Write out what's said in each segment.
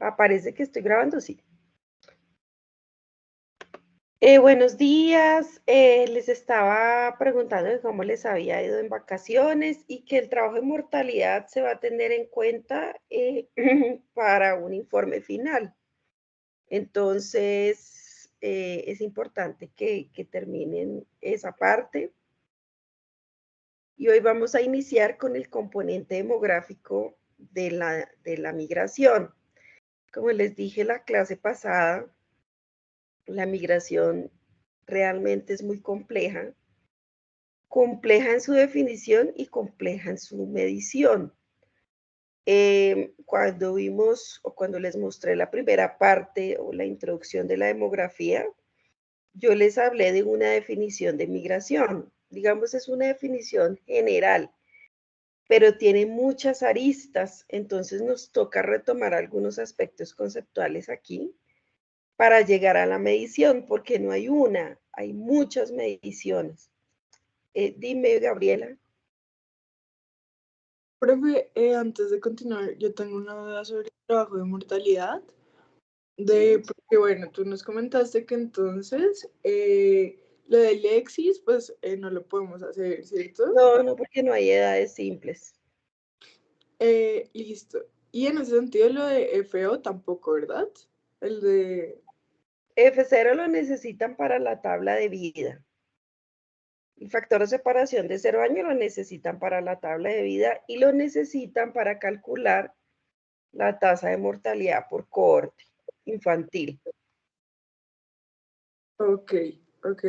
Aparece que estoy grabando, sí. Buenos días, les estaba preguntando de cómo les había ido en vacaciones y que el trabajo de mortalidad se va a tener en cuenta para un informe final. Entonces, es importante que terminen esa parte. Y hoy vamos a iniciar con el componente demográfico de la migración. Como les dije la clase pasada, la migración realmente es muy compleja en su definición y compleja en su medición. Cuando vimos o cuando les mostré la primera parte o la introducción de la demografía, yo les hablé de una definición de migración. Digamos, es una definición general, pero tiene muchas aristas, entonces nos toca retomar algunos aspectos conceptuales aquí para llegar a la medición, porque no hay una, hay muchas mediciones. Dime, Gabriela. Profe, antes de continuar, yo tengo una duda sobre el trabajo de mortalidad. Sí. Porque bueno, tú nos comentaste que entonces lo del Lexis, pues no lo podemos hacer, ¿cierto? No, porque no hay edades simples. Listo. Y en ese sentido lo de FO tampoco, ¿verdad? El de... F0 lo necesitan para la tabla de vida. El factor de separación de 0 años lo necesitan para la tabla de vida y lo necesitan para calcular la tasa de mortalidad por cohorte infantil. Ok, ok.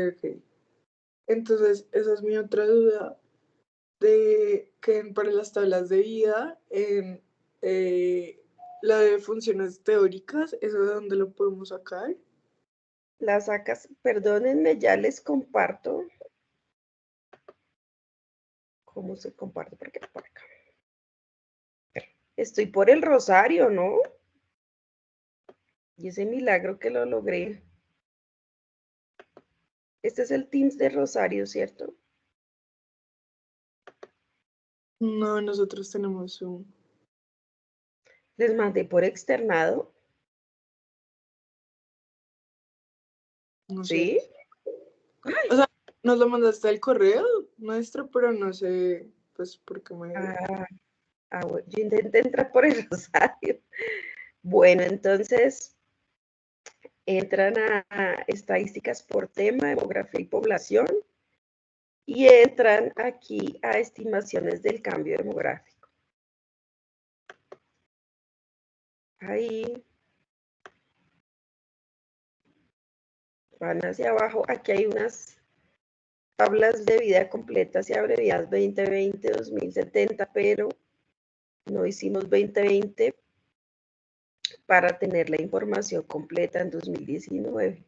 Entonces, esa es mi otra duda, de que para las tablas de vida, en la de funciones teóricas, ¿eso de dónde lo podemos sacar? La sacas, perdónenme, ya les comparto. ¿Cómo se comparte? Porque por acá. Estoy por el Rosario, ¿no? Y ese milagro que lo logré. Este es el Teams de Rosario, ¿cierto? No, nosotros tenemos un... Les mandé por externado, No sé. ¿sí? O sea, nos lo mandaste al correo nuestro, pero no sé, pues, por qué me... Bueno, yo intenté entrar por el Rosario. Bueno, entonces entran a estadísticas por tema, demografía y población, y entran aquí a estimaciones del cambio demográfico. Ahí van hacia abajo, aquí hay unas tablas de vida completas y abreviadas 2020, 2070, pero no hicimos 2020 para tener la información completa en 2019.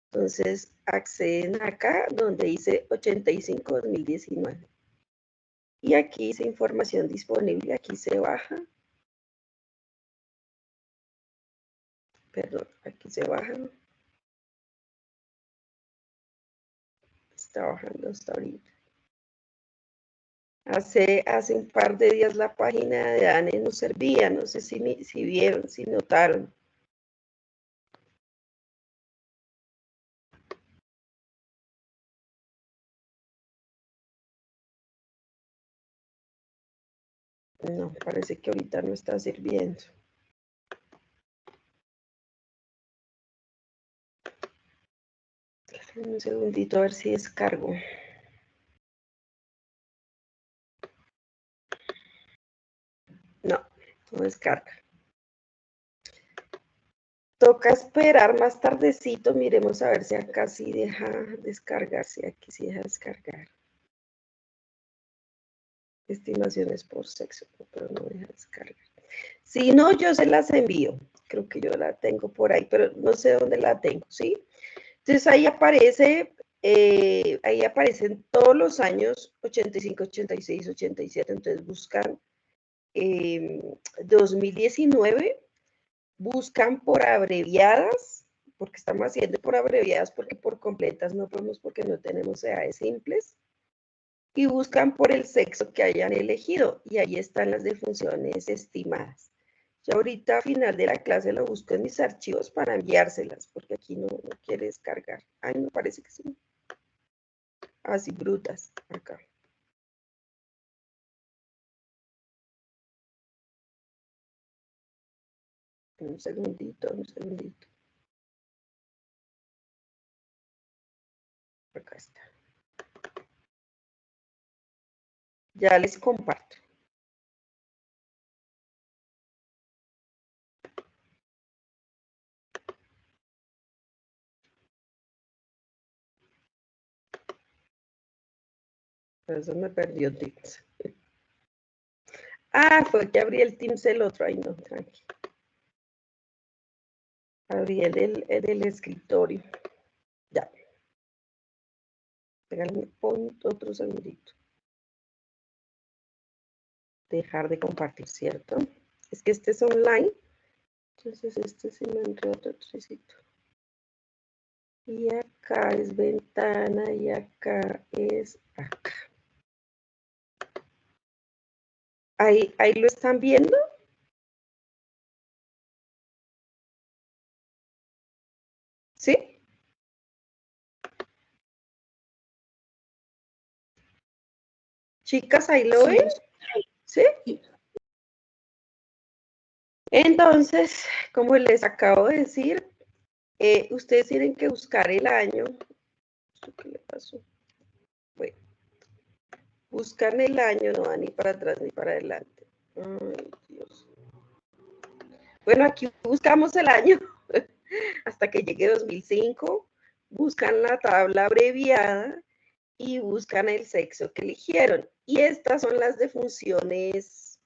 Entonces acceden acá donde dice 85-2019. Y aquí dice información disponible, aquí se baja. Perdón, aquí se baja. Está bajando hasta ahorita. Hace un par de días la página de ANE no servía, no sé si vieron, si notaron. No, parece que ahorita no está sirviendo. Un segundito a ver si descargo. No, no descarga. Toca esperar más tardecito, miremos a ver si acá sí deja descargar, si aquí sí deja descargar. Estimaciones por sexo, pero no deja descargar. Si no, yo se las envío. Creo que yo la tengo por ahí, pero no sé dónde la tengo, ¿sí? Entonces ahí aparecen todos los años 85, 86, 87. Entonces buscan 2019, buscan por abreviadas, porque estamos haciendo por abreviadas, porque por completas no podemos, porque no tenemos edades simples, y buscan por el sexo que hayan elegido, y ahí están las defunciones estimadas. Ya ahorita a final de la clase lo busco en mis archivos para enviárselas, porque aquí no quiere descargar. Ay, no, parece que sí. Así brutas, acá. Un segundito, un segundito. Acá está. Ya les comparto. Por eso me perdió Teams. Ah, fue que abrí el Teams el otro. Ay, no, tranqui. Abrí el del escritorio. Ya. Espérame, pon otro segundito. Dejar de compartir, ¿cierto? Es que este es online. Entonces este sí me entró otro tricito. Y acá es ventana y acá es acá. Ahí lo están viendo. ¿Sí? Chicas, ahí lo ven. ¿Sí? Entonces, como les acabo de decir, ustedes tienen que buscar el año. ¿Qué le pasó? Bueno, buscan el año, no va ni para atrás ni para adelante. Ay, Dios. Bueno, aquí buscamos el año hasta que llegue 2005. Buscan la tabla abreviada y buscan el sexo que eligieron. Y estas son las de funciones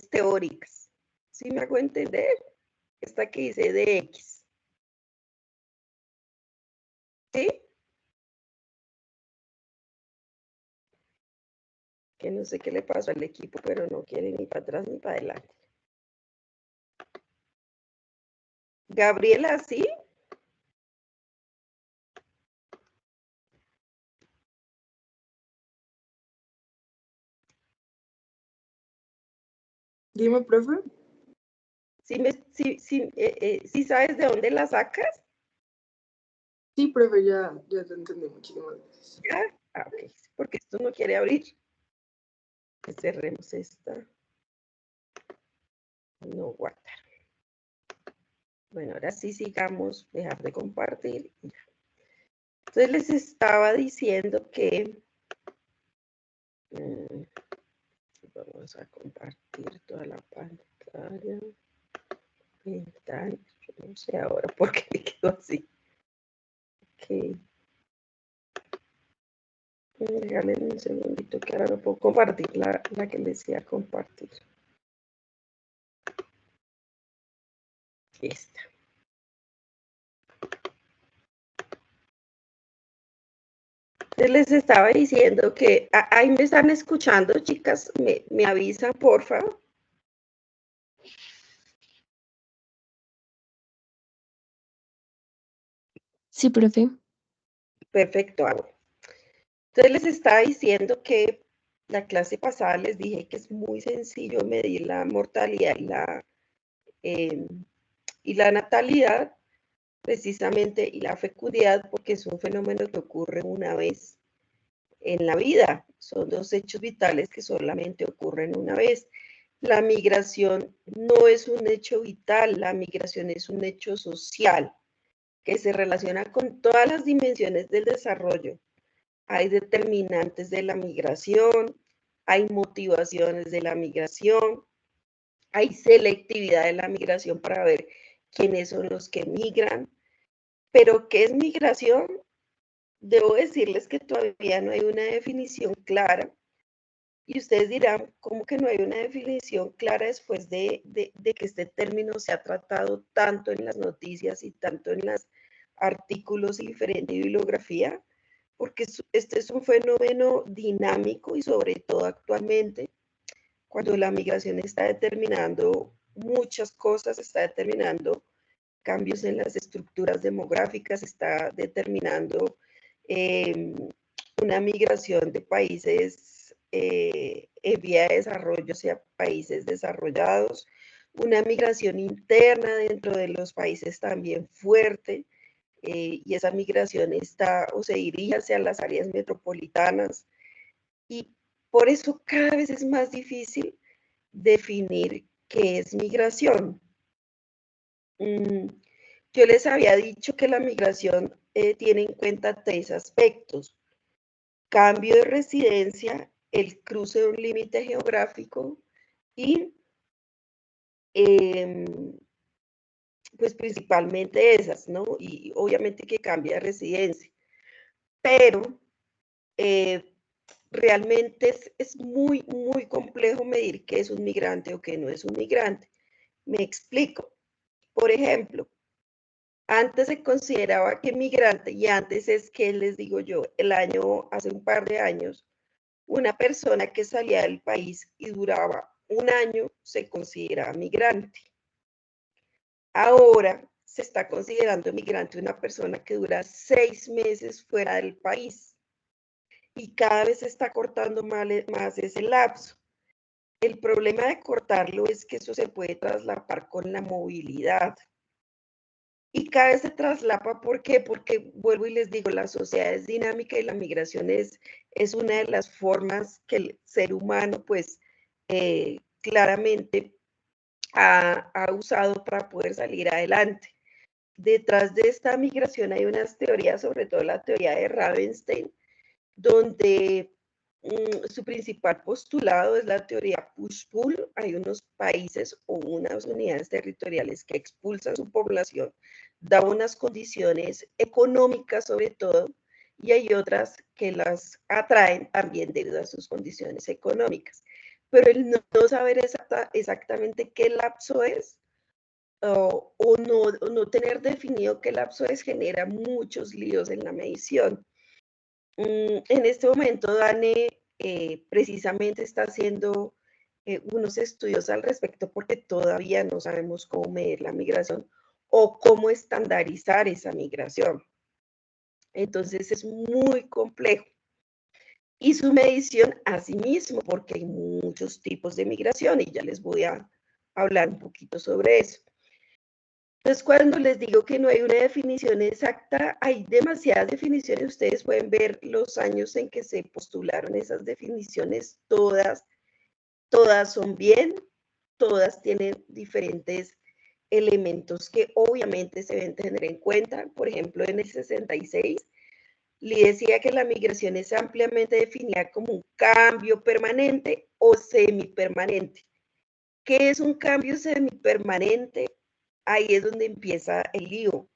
teóricas. ¿Sí me hago entender? Esta que dice de X. ¿Sí? Que no sé qué le pasó al equipo, pero no quiere ni para atrás ni para adelante. Gabriela, ¿sí? Dime, profe. ¿Sí sabes de dónde la sacas? Sí, profe, ya te entendí. Muchísimas gracias. ¿Ya? Ah, ok. Porque esto no quiere abrir. Cerremos esta. No guardar. Bueno, ahora sí sigamos, dejar de compartir. Entonces les estaba diciendo que vamos a compartir toda la pantalla. Ventana, no sé ahora por qué me quedó así. Ok. Regalen un segundito que ahora no puedo compartir la que les decía compartir. Esta. Les estaba diciendo que ahí me están escuchando, chicas, me avisan, porfa. Sí, profe. Perfecto, hago. Entonces les estaba diciendo que la clase pasada les dije que es muy sencillo medir la mortalidad y la natalidad, precisamente, y la fecundidad, porque es un fenómeno que ocurre una vez en la vida. Son dos hechos vitales que solamente ocurren una vez. La migración no es un hecho vital, la migración es un hecho social que se relaciona con todas las dimensiones del desarrollo. Hay determinantes de la migración, hay motivaciones de la migración, hay selectividad de la migración para ver quiénes son los que migran. Pero ¿qué es migración? Debo decirles que todavía no hay una definición clara. Y ustedes dirán, ¿cómo que no hay una definición clara después de que este término se ha tratado tanto en las noticias y tanto en los artículos y diferente bibliografía? Porque este es un fenómeno dinámico y sobre todo actualmente, cuando la migración está determinando muchas cosas, está determinando cambios en las estructuras demográficas, está determinando una migración de países en vía de desarrollo hacia países desarrollados, una migración interna dentro de los países también fuerte, y esa migración está o se dirige hacia las áreas metropolitanas, y por eso cada vez es más difícil definir qué es migración. Yo les había dicho que la migración tiene en cuenta 3 aspectos: cambio de residencia, el cruce de un límite geográfico y pues principalmente esas, ¿no? Y obviamente que cambia de residencia, pero realmente es muy, muy complejo medir qué es un migrante o qué no es un migrante. Me explico. Por ejemplo, antes se consideraba que migrante, y antes es que les digo yo, hace un par de años, una persona que salía del país y duraba un año se consideraba migrante. Ahora se está considerando migrante una persona que dura 6 meses fuera del país, y cada vez se está cortando más ese lapso. El problema de cortarlo es que eso se puede traslapar con la movilidad. Y cada vez se traslapa, ¿por qué? Porque vuelvo y les digo, la sociedad es dinámica y la migración es una de las formas que el ser humano, pues, claramente ha usado para poder salir adelante. Detrás de esta migración hay unas teorías, sobre todo la teoría de Ravenstein, donde su principal postulado es la teoría push-pull. Hay unos países o unas unidades territoriales que expulsan su población, da unas condiciones económicas sobre todo, y hay otras que las atraen también debido a sus condiciones económicas. Pero el no saber exactamente qué lapso es, o no tener definido qué lapso es, genera muchos líos en la medición. En este momento, Dane precisamente está haciendo unos estudios al respecto porque todavía no sabemos cómo medir la migración o cómo estandarizar esa migración. Entonces es muy complejo. Y su medición asimismo, porque hay muchos tipos de migración y ya les voy a hablar un poquito sobre eso. Entonces, cuando les digo que no hay una definición exacta, hay demasiadas definiciones. Ustedes pueden ver los años en que se postularon esas definiciones. Todas son bien, todas tienen diferentes elementos que obviamente se deben tener en cuenta. Por ejemplo, en el 66, Lee decía que la migración es ampliamente definida como un cambio permanente o semipermanente. ¿Qué es un cambio semipermanente? Ahí es donde empieza el lío.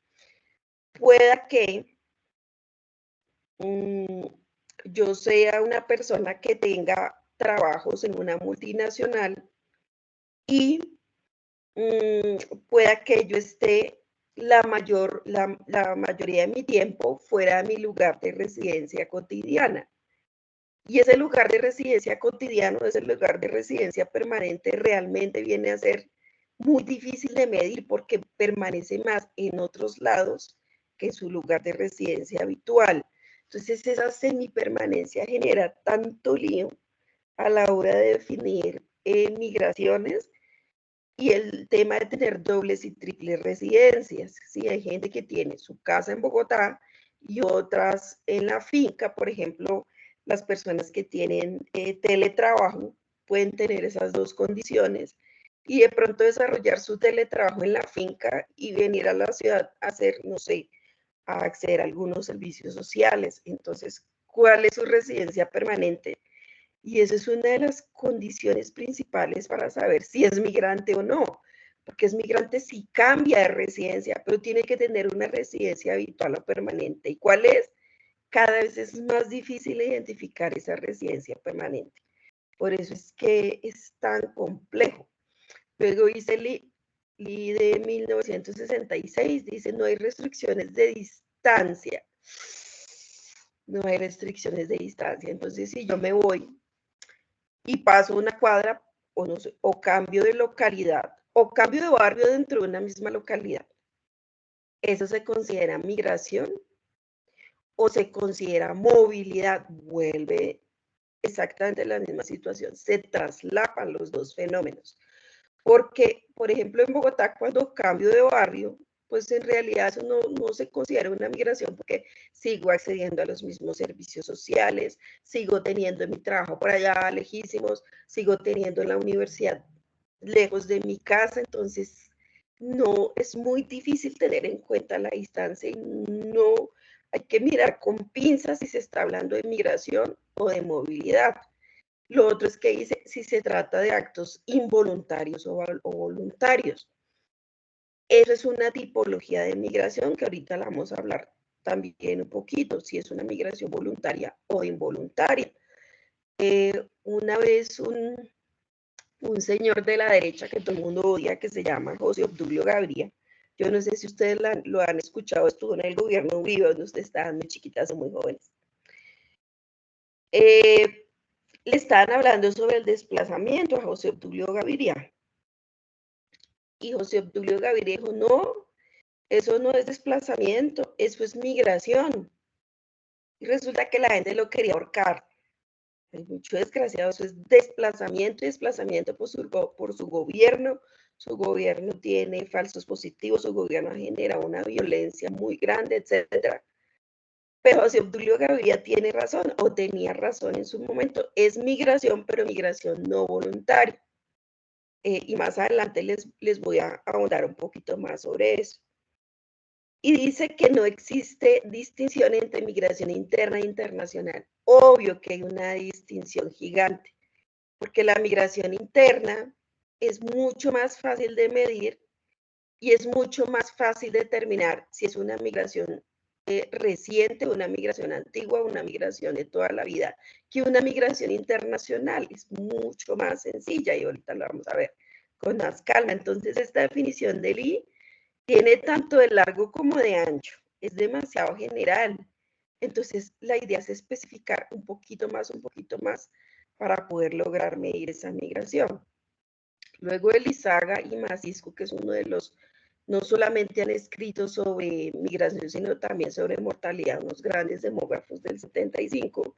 Pueda que yo sea una persona que tenga trabajos en una multinacional y pueda que yo esté la mayoría de mi tiempo fuera de mi lugar de residencia cotidiana. Y ese lugar de residencia cotidiano, ese lugar de residencia permanente, realmente viene a ser muy difícil de medir porque permanece más en otros lados que su lugar de residencia habitual. Entonces, esa semipermanencia genera tanto lío a la hora de definir migraciones, y el tema de tener dobles y triples residencias. Sí, hay gente que tiene su casa en Bogotá y otras en la finca. Por ejemplo, las personas que tienen teletrabajo pueden tener esas dos condiciones y de pronto desarrollar su teletrabajo en la finca y venir a la ciudad a hacer, no sé, a acceder a algunos servicios sociales. Entonces, ¿cuál es su residencia permanente? Y eso es una de las condiciones principales para saber si es migrante o no, porque es migrante si cambia de residencia, pero tiene que tener una residencia habitual o permanente. ¿Y cuál es? Cada vez es más difícil identificar esa residencia permanente. Por eso es que es tan complejo. Luego dice Lee de 1966, dice, no hay restricciones de distancia. No hay restricciones de distancia. Entonces, si yo me voy y paso una cuadra, o, no sé, o cambio de localidad, o cambio de barrio dentro de una misma localidad, ¿eso se considera migración o se considera movilidad? Vuelve exactamente la misma situación, se traslapan los dos fenómenos. Porque, por ejemplo, en Bogotá, cuando cambio de barrio, pues en realidad eso no se considera una migración porque sigo accediendo a los mismos servicios sociales, sigo teniendo mi trabajo por allá lejísimos, sigo teniendo la universidad lejos de mi casa, entonces no, es muy difícil tener en cuenta la distancia y no hay que mirar con pinzas si se está hablando de migración o de movilidad. Lo otro es que dice si se trata de actos involuntarios o voluntarios. Eso es una tipología de migración que ahorita la vamos a hablar también un poquito, si es una migración voluntaria o involuntaria. Una vez un señor de la derecha que todo el mundo odia, que se llama José Obdulio Gaviria, yo no sé si ustedes lo han escuchado, estuvo en el gobierno Uribe, donde ustedes estaban muy chiquitas o muy jóvenes. Le estaban hablando sobre el desplazamiento a José Obdulio Gaviria. Y José Obdulio Gaviria dijo, no, eso no es desplazamiento, eso es migración. Y resulta que la gente lo quería ahorcar. Hay mucho desgraciado, eso es desplazamiento y desplazamiento por su gobierno. Su gobierno tiene falsos positivos, su gobierno genera una violencia muy grande, etc. Pero José Obdulio Gaviria tiene razón, o tenía razón en su momento. Es migración, pero migración no voluntaria. Y más adelante les voy a ahondar un poquito más sobre eso. Y dice que no existe distinción entre migración interna e internacional. Obvio que hay una distinción gigante, porque la migración interna es mucho más fácil de medir y es mucho más fácil determinar si es una migración reciente, una migración antigua, una migración de toda la vida, que una migración internacional. Es mucho más sencilla y ahorita lo vamos a ver con más calma. Entonces, esta definición del I tiene tanto de largo como de ancho, es demasiado general. Entonces, la idea es especificar un poquito más para poder lograr medir esa migración. Luego Elizaga y Macisco, que es uno de los, no solamente han escrito sobre migración, sino también sobre mortalidad, unos grandes demógrafos del 75,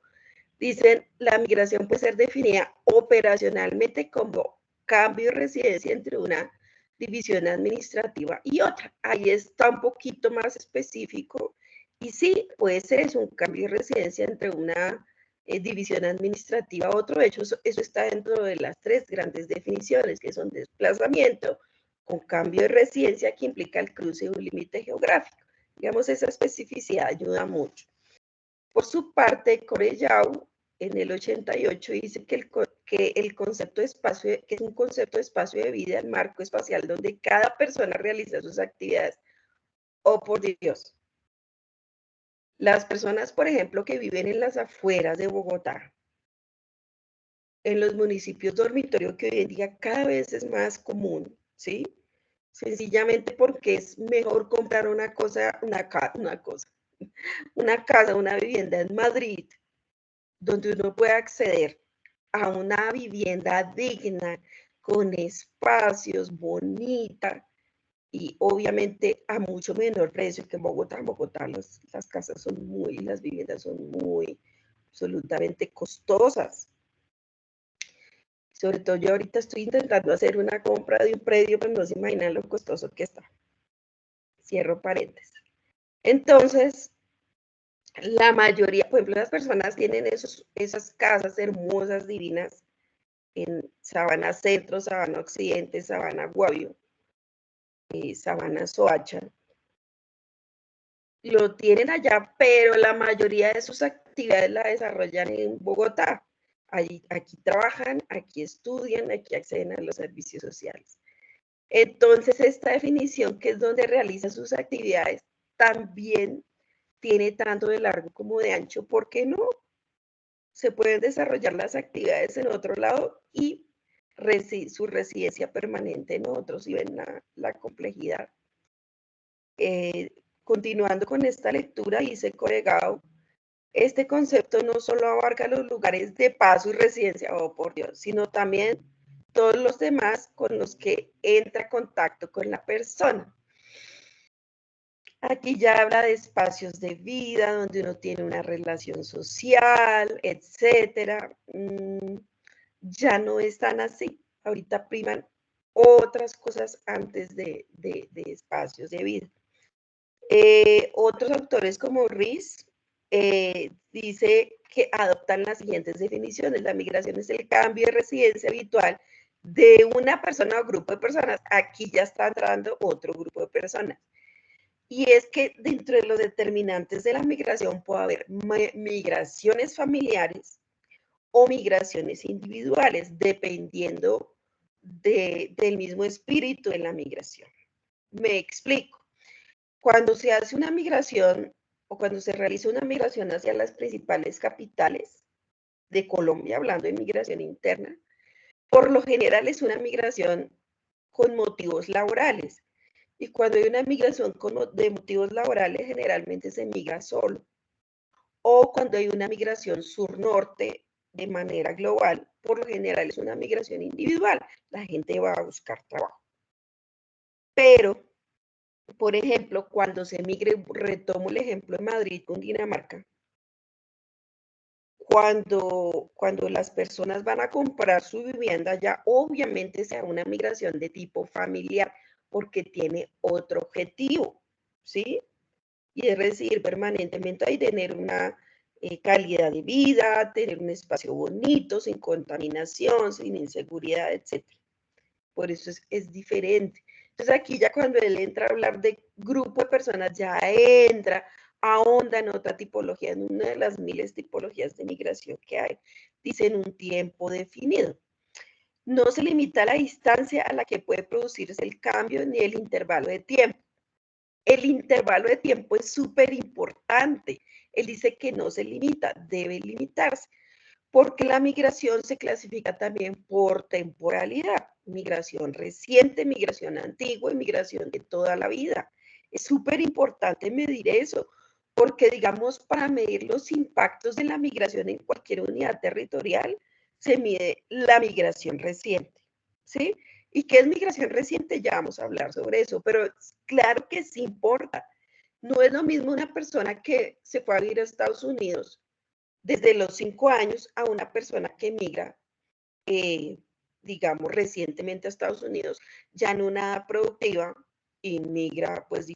dicen, la migración puede ser definida operacionalmente como cambio de residencia entre una división administrativa y otra. Ahí está un poquito más específico y sí, puede ser eso, un cambio de residencia entre una división administrativa a otro. De hecho, eso está dentro de las tres grandes definiciones, que son desplazamiento con cambio de residencia que implica el cruce de un límite geográfico. Digamos, esa especificidad ayuda mucho. Por su parte, Corellau en el 88 dice que el concepto de espacio, que es un concepto de espacio de vida, el marco espacial donde cada persona realiza sus actividades. Oh, por Dios. Las personas, por ejemplo, que viven en las afueras de Bogotá, en los municipios dormitorio, que hoy en día cada vez es más común, ¿sí? Sencillamente porque es mejor comprar una casa, una vivienda en Madrid, donde uno puede acceder a una vivienda digna, con espacios, bonita y obviamente a mucho menor precio que en Bogotá. En Bogotá las casas son las viviendas son muy, absolutamente costosas. Sobre todo yo ahorita estoy intentando hacer una compra de un predio, pero no se imaginan lo costoso que está. Cierro paréntesis. Entonces, la mayoría, por ejemplo, las personas tienen esas casas hermosas, divinas, en Sabana Centro, Sabana Occidente, Sabana Guavio, Sabana Soacha. Lo tienen allá, pero la mayoría de sus actividades la desarrollan en Bogotá. Aquí trabajan, aquí estudian, aquí acceden a los servicios sociales. Entonces, esta definición, que es donde realiza sus actividades, también tiene tanto de largo como de ancho. ¿Por qué no? Se pueden desarrollar las actividades en otro lado y su residencia permanente en otros, y ven la complejidad. Continuando con esta lectura, dice Corellau, este concepto no solo abarca los lugares de paso y residencia, oh por Dios, sino también todos los demás con los que entra en contacto con la persona. Aquí ya habla de espacios de vida donde uno tiene una relación social, etcétera. Ya no es tan así. Ahorita priman otras cosas antes de espacios de vida. Otros autores como Ries dice que adoptan las siguientes definiciones. La migración es el cambio de residencia habitual de una persona o grupo de personas. Aquí ya está entrando otro grupo de personas. Y es que dentro de los determinantes de la migración puede haber migraciones familiares o migraciones individuales, dependiendo del mismo espíritu de la migración. Me explico. Cuando se hace una migración o cuando se realiza una migración hacia las principales capitales de Colombia, hablando de migración interna, por lo general es una migración con motivos laborales. Y cuando hay una migración de motivos laborales, generalmente se migra solo. O cuando hay una migración sur-norte de manera global, por lo general es una migración individual. La gente va a buscar trabajo. Pero, por ejemplo, cuando se migre, retomo el ejemplo de Madrid con Dinamarca, cuando las personas van a comprar su vivienda, ya obviamente sea una migración de tipo familiar, porque tiene otro objetivo, ¿sí? Y es residir permanentemente y tener una calidad de vida, tener un espacio bonito, sin contaminación, sin inseguridad, etc. Por eso es diferente. Entonces aquí ya cuando él entra a hablar de grupo de personas, ya entra, ahonda en otra tipología, en una de las miles tipologías de migración que hay. Dice en un tiempo definido. No se limita a la distancia a la que puede producirse el cambio ni el intervalo de tiempo. El intervalo de tiempo es súper importante. Él dice que no se limita, debe limitarse, porque la migración se clasifica también por temporalidad. Migración reciente, migración antigua y migración de toda la vida. Es súper importante medir eso, porque digamos, para medir los impactos de la migración en cualquier unidad territorial, se mide la migración reciente, ¿sí? ¿Y qué es migración reciente? Ya vamos a hablar sobre eso, pero claro que sí importa. No es lo mismo una persona que se fue a vivir a Estados Unidos desde los 5 años a una persona que migra, digamos, recientemente a Estados Unidos, ya no nada productiva, y migra, pues,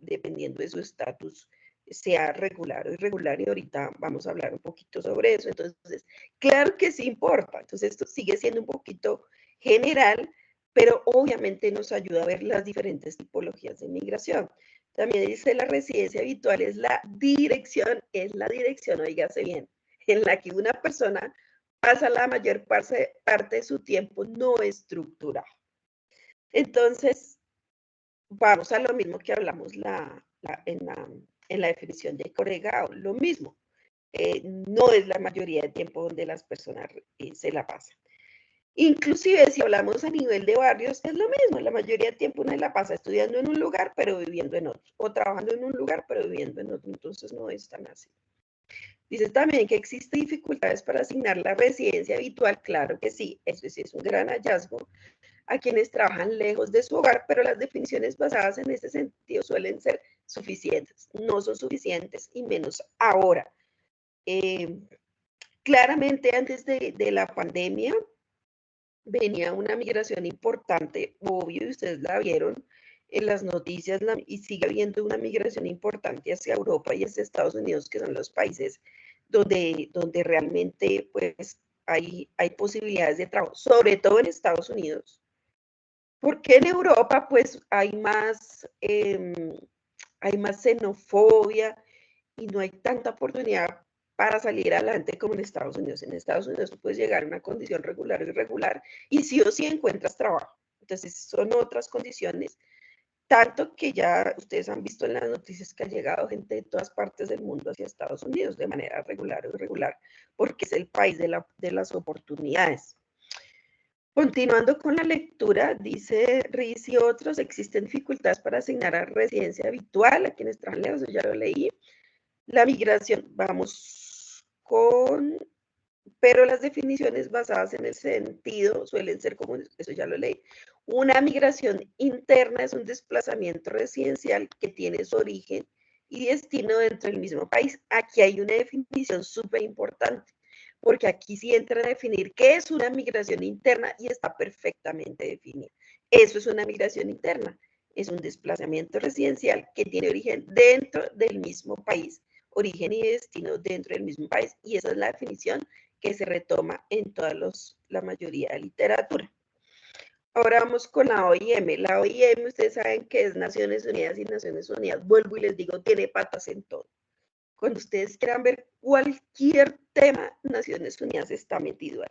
dependiendo de su estatus, sea regular o irregular, y ahorita vamos a hablar un poquito sobre eso. Entonces, claro que sí importa. Entonces, esto sigue siendo un poquito general, pero obviamente nos ayuda a ver las diferentes tipologías de migración. También dice la residencia habitual es la dirección, oígase bien, en la que una persona pasa la mayor parte de su tiempo no estructurado. Entonces, vamos a lo mismo que hablamos en la definición de Corregao, lo mismo. No es la mayoría de tiempo donde las personas se la pasan. Inclusive si hablamos a nivel de barrios, es lo mismo. La mayoría de tiempo uno la pasa estudiando en un lugar, pero viviendo en otro. O trabajando en un lugar, pero viviendo en otro. Entonces no es tan así. Dice también que existen dificultades para asignar la residencia habitual. Claro que sí, eso sí es un gran hallazgo a quienes trabajan lejos de su hogar, pero las definiciones basadas en este sentido suelen ser suficientes. No son suficientes y menos ahora. Claramente antes de la pandemia venía una migración importante, obvio, y ustedes la vieron en las noticias, y sigue habiendo una migración importante hacia Europa y hacia Estados Unidos, que son los países donde realmente pues hay posibilidades de trabajo, sobre todo en Estados Unidos. Porque en Europa pues hay más xenofobia y no hay tanta oportunidad para salir adelante como en Estados Unidos. En Estados Unidos tú puedes llegar a una condición regular o irregular y sí o sí encuentras trabajo. Entonces son otras condiciones, tanto que ya ustedes han visto en las noticias que ha llegado gente de todas partes del mundo hacia Estados Unidos de manera regular o irregular, porque es el país de las oportunidades. Continuando con la lectura, dice Riz y otros, existen dificultades para asignar a residencia habitual a quienes trabajan lejos, ya lo leí. La migración, vamos con, pero las definiciones basadas en el sentido suelen ser comunes, eso ya lo leí. Una migración interna es un desplazamiento residencial que tiene su origen y destino dentro del mismo país. Aquí hay una definición súper importante, porque aquí sí entra a definir qué es una migración interna y está perfectamente definido. Eso es una migración interna, es un desplazamiento residencial que tiene origen dentro del mismo país, origen y destino dentro del mismo país, y esa es la definición que se retoma en la mayoría de literatura. Ahora vamos con la OIM. La OIM, ustedes saben que es Naciones Unidas y Naciones Unidas. Vuelvo y les digo, tiene patas en todo. Cuando ustedes quieran ver cualquier tema, Naciones Unidas está metido ahí.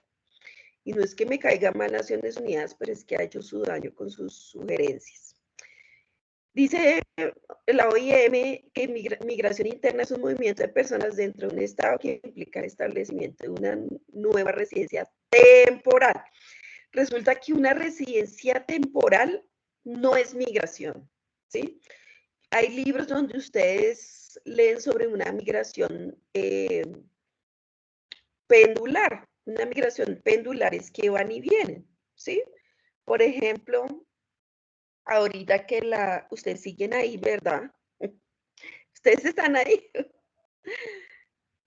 Y no es que me caiga mal Naciones Unidas, pero es que ha hecho su daño con sus sugerencias. Dice la OIM que migración interna es un movimiento de personas dentro de un estado que implica el establecimiento de una nueva residencia temporal. Resulta que una residencia temporal no es migración, ¿sí? Hay libros donde ustedes leen sobre una migración pendular. Una migración pendular es que van y vienen, ¿sí? Por ejemplo, ahorita que ustedes siguen ahí, ¿verdad? Ustedes están ahí.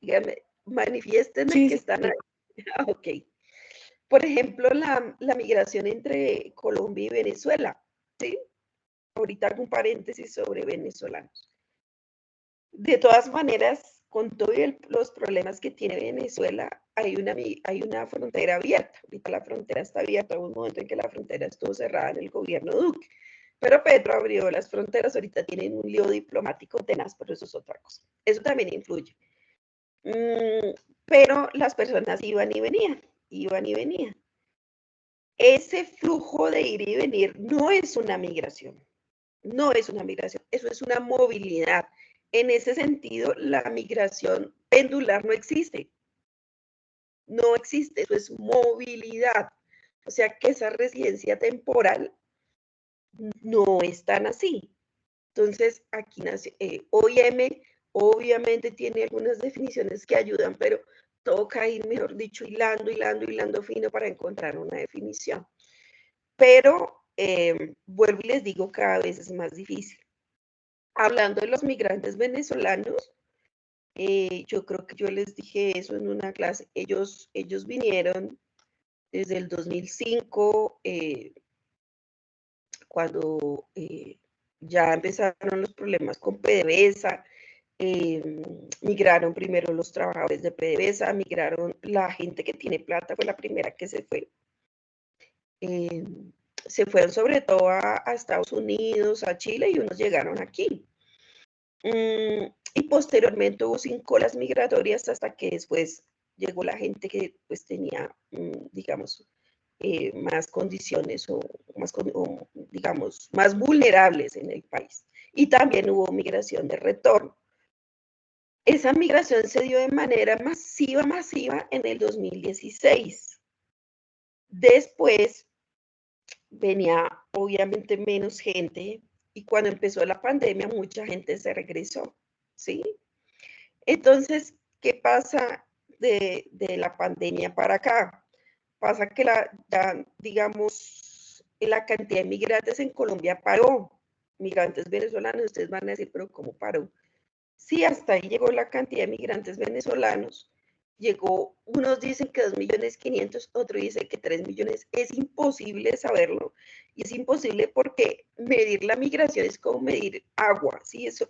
Dígame, manifiéstenme Sí, que sí, están sí. ahí. Ok. Por ejemplo, la migración entre Colombia y Venezuela, ¿sí? Ahorita hago un paréntesis sobre venezolanos. De todas maneras, con todos los problemas que tiene Venezuela, hay una frontera abierta. Ahorita la frontera está abierta, hubo un momento en que la frontera estuvo cerrada en el gobierno Duque. Pero Petro abrió las fronteras, ahorita tienen un lío diplomático tenaz, pero eso es otra cosa. Eso también influye. Pero las personas iban y venían, iban y venían. Ese flujo de ir y venir no es una migración. No es una migración, eso es una movilidad. En ese sentido, la migración pendular no existe. No existe, eso es movilidad. O sea que esa residencia temporal no es tan así. Entonces, aquí nace, OIM obviamente tiene algunas definiciones que ayudan, pero toca ir, mejor dicho, hilando, hilando, hilando fino para encontrar una definición. Pero vuelvo y les digo, cada vez es más difícil. Hablando de los migrantes venezolanos, yo creo que yo les dije eso en una clase. Ellos vinieron desde el 2005, cuando ya empezaron los problemas con PDVSA. Migraron primero los trabajadores de PDVSA, migraron la gente que tiene plata, fue la primera que se fue. Se fueron sobre todo a Estados Unidos, a Chile, y unos llegaron aquí. Y posteriormente hubo 5 olas migratorias hasta que después llegó la gente que pues tenía, digamos, más condiciones o digamos, más vulnerables en el país. Y también hubo migración de retorno. Esa migración se dio de manera masiva en el 2016. Después venía obviamente menos gente y cuando empezó la pandemia mucha gente se regresó, ¿sí? Entonces, ¿qué pasa de la pandemia para acá? Pasa que digamos, la cantidad de migrantes en Colombia paró. Migrantes venezolanos, ustedes van a decir, pero ¿cómo paró? Sí, hasta ahí llegó la cantidad de migrantes venezolanos. Llegó, unos dicen que 2.500.000, otros dicen que 3 millones. Es imposible saberlo. Y es imposible porque medir la migración es como medir agua. ¿Sí? Eso,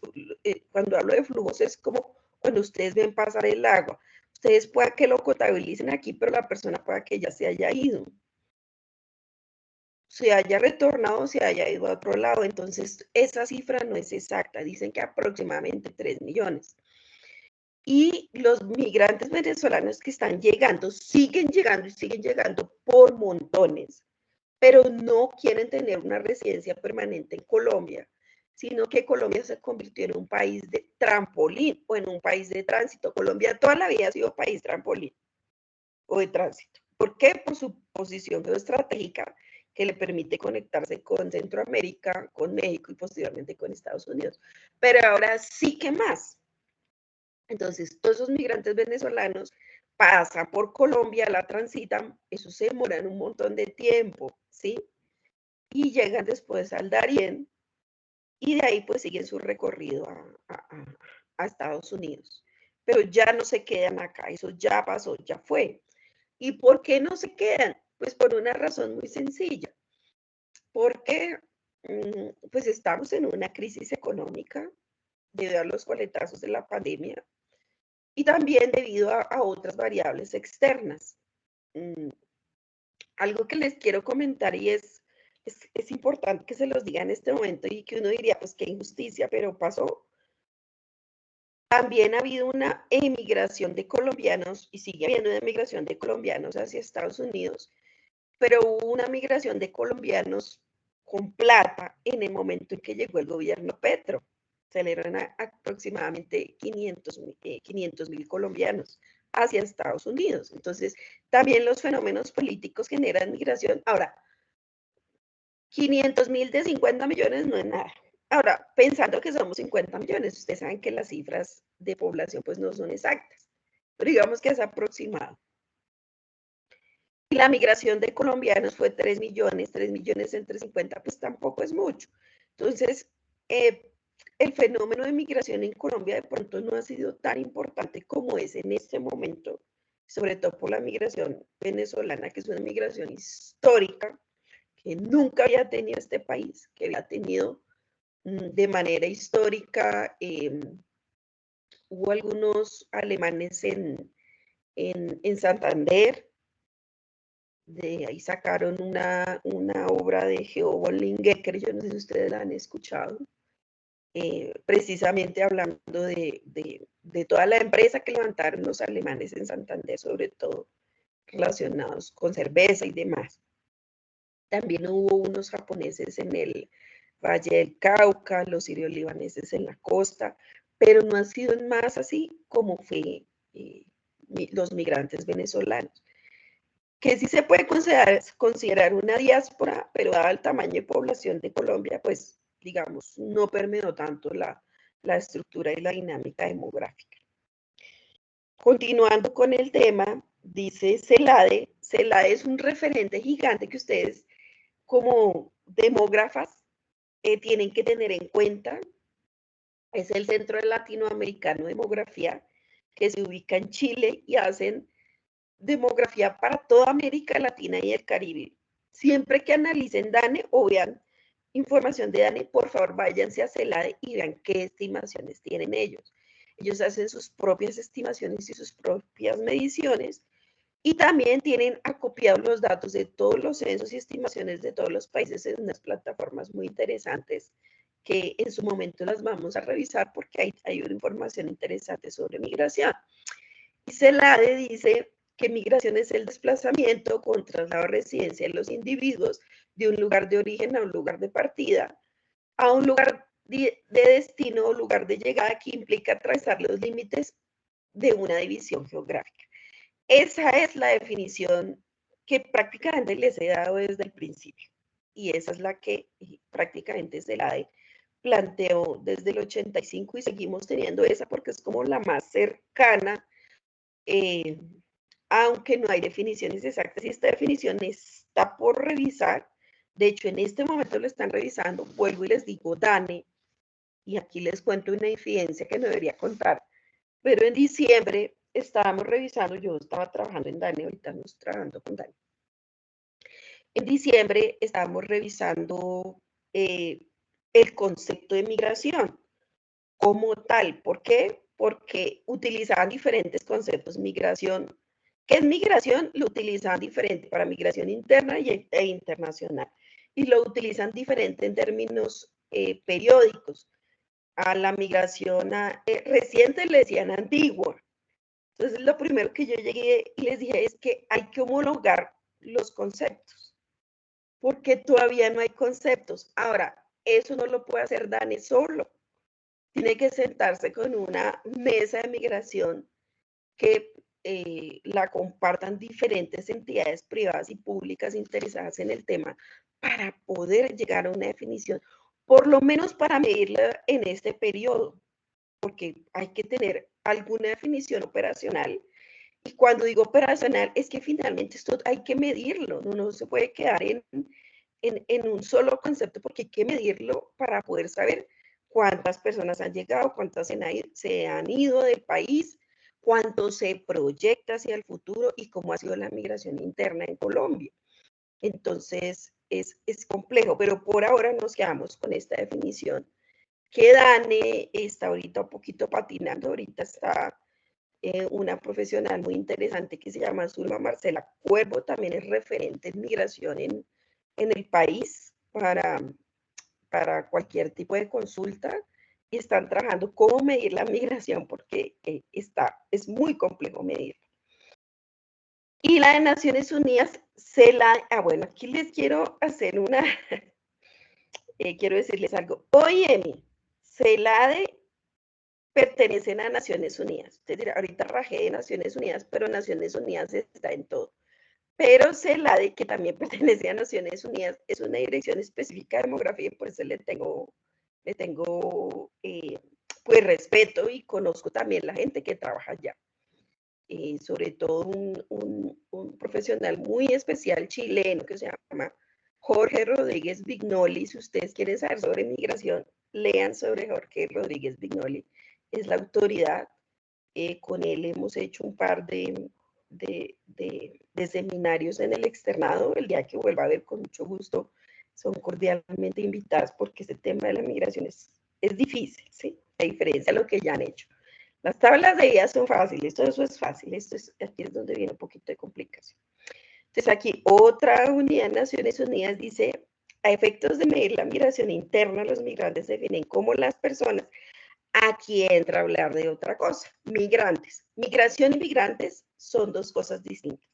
cuando hablo de flujos es como cuando ustedes ven pasar el agua. Ustedes pueda que lo contabilicen aquí, pero la persona pueda que ya se haya ido, se haya retornado, se haya ido a otro lado. Entonces, esa cifra no es exacta. Dicen que aproximadamente 3 millones. Y los migrantes venezolanos que están llegando, siguen llegando y siguen llegando por montones, pero no quieren tener una residencia permanente en Colombia, sino que Colombia se convirtió en un país de trampolín o en un país de tránsito. Colombia toda la vida ha sido país trampolín o de tránsito. ¿Por qué? Por su posición geoestratégica que le permite conectarse con Centroamérica, con México y posteriormente con Estados Unidos. Pero ahora sí que más. Entonces, todos esos migrantes venezolanos pasan por Colombia, la transitan, eso se demora un montón de tiempo, ¿sí? y llegan después al Darién y de ahí pues siguen su recorrido a Estados Unidos. Pero ya no se quedan acá, eso ya pasó, ya fue. ¿Y por qué no se quedan? Pues por una razón muy sencilla, porque pues estamos en una crisis económica debido a los coletazos de la pandemia y también debido a otras variables externas. Algo que les quiero comentar y es importante que se los diga en este momento y que uno diría, pues qué injusticia, pero pasó. También ha habido una emigración de colombianos y sigue habiendo una emigración de colombianos hacia Estados Unidos, pero hubo una migración de colombianos con plata en el momento en que llegó el gobierno Petro. Salieron aproximadamente 500.000 colombianos hacia Estados Unidos. Entonces, también los fenómenos políticos generan migración. Ahora, 500.000 de 50 millones no es nada. Ahora, pensando que somos 50 millones, ustedes saben que las cifras de población pues no son exactas, pero digamos que es aproximado. Y la migración de colombianos fue 3 millones entre 50, pues tampoco es mucho. Entonces, el fenómeno de migración en Colombia de pronto no ha sido tan importante como es en este momento, sobre todo por la migración venezolana, que es una migración histórica, que nunca había tenido este país, que había tenido de manera histórica. Hubo algunos alemanes en Santander, de ahí sacaron una obra de Geo von Lingecker, yo no sé si ustedes la han escuchado, precisamente hablando de toda la empresa que levantaron los alemanes en Santander, sobre todo relacionados con cerveza y demás. También hubo unos japoneses en el Valle del Cauca, los sirio-libaneses en la costa, pero no ha sido más así como fue los migrantes venezolanos, que sí se puede considerar una diáspora, pero dada el tamaño de población de Colombia, pues digamos, no permeó tanto la estructura y la dinámica demográfica. Continuando con el tema, dice CELADE es un referente gigante que ustedes como demógrafas tienen que tener en cuenta. Es el Centro Latinoamericano de Demografía, que se ubica en Chile y hacen demografía para toda América Latina y el Caribe. Siempre que analicen DANE o vean información de DANE, por favor váyanse a CELADE y vean qué estimaciones tienen ellos. Ellos hacen sus propias estimaciones y sus propias mediciones y también tienen acopiados los datos de todos los censos y estimaciones de todos los países en unas plataformas muy interesantes que en su momento las vamos a revisar porque hay una información interesante sobre migración. Y CELADE dice que migración es el desplazamiento con traslado de residencia de los individuos de un lugar de origen a un lugar de partida, a un lugar de destino o lugar de llegada, que implica atravesar los límites de una división geográfica. Esa es la definición que prácticamente les he dado desde el principio. Y esa es la que prácticamente CELADE planteó desde el 85 y seguimos teniendo esa porque es como la más cercana, aunque no hay definiciones exactas y esta definición está por revisar. De hecho, en este momento lo están revisando. Vuelvo y les digo, DANE, y aquí les cuento una infidencia que no debería contar, pero en diciembre estábamos revisando, yo estaba trabajando en DANE, ahorita no estoy trabajando con DANE. En diciembre estábamos revisando el concepto de migración como tal. ¿Por qué? Porque utilizaban diferentes conceptos. Migración, ¿qué es migración? Lo utilizaban diferente para migración interna e internacional. Y lo utilizan diferente en términos periódicos. A la migración reciente le decían antigua. Entonces, lo primero que yo llegué y les dije es que hay que homologar los conceptos, porque todavía no hay conceptos. Ahora, eso no lo puede hacer DANE solo. Tiene que sentarse con una mesa de migración que la compartan diferentes entidades privadas y públicas interesadas en el tema para poder llegar a una definición, por lo menos para medirla en este periodo, porque hay que tener alguna definición operacional. Y cuando digo operacional, es que finalmente esto hay que medirlo, no se puede quedar en un solo concepto, porque hay que medirlo para poder saber cuántas personas han llegado, cuántas se han ido del país, cuánto se proyecta hacia el futuro y cómo ha sido la migración interna en Colombia. Entonces, es complejo, pero por ahora nos quedamos con esta definición que Dane está ahorita un poquito patinando. Ahorita está una profesional muy interesante que se llama Zulma Marcela Cuervo, también es referente en migración en el país para cualquier tipo de consulta, y están trabajando cómo medir la migración porque es muy complejo medirla. Y la de Naciones Unidas bueno, aquí les quiero hacer quiero decirles algo. OIM, CELADE pertenecen a Naciones Unidas. Usted dirá, ahorita rajé de Naciones Unidas, pero Naciones Unidas está en todo. Pero CELADE, que también pertenece a Naciones Unidas, es una dirección específica de demografía y por eso le tengo pues respeto, y conozco también la gente que trabaja allá. Sobre todo un profesional muy especial chileno que se llama Jorge Rodríguez Vignoli. Si ustedes quieren saber sobre migración, lean sobre Jorge Rodríguez Vignoli. Es la autoridad. Con él hemos hecho un par de seminarios en el externado. El día que vuelva a ver, con mucho gusto, son cordialmente invitadas porque ese tema de la migración es difícil, ¿sí? A diferencia de lo que ya han hecho. Las tablas de vida son fáciles, todo eso es fácil, aquí es donde viene un poquito de complicación. Entonces aquí otra unidad de Naciones Unidas dice, a efectos de medir la migración interna, los migrantes se definen como las personas. Aquí entra a hablar de otra cosa, migrantes. Migración y migrantes son dos cosas distintas.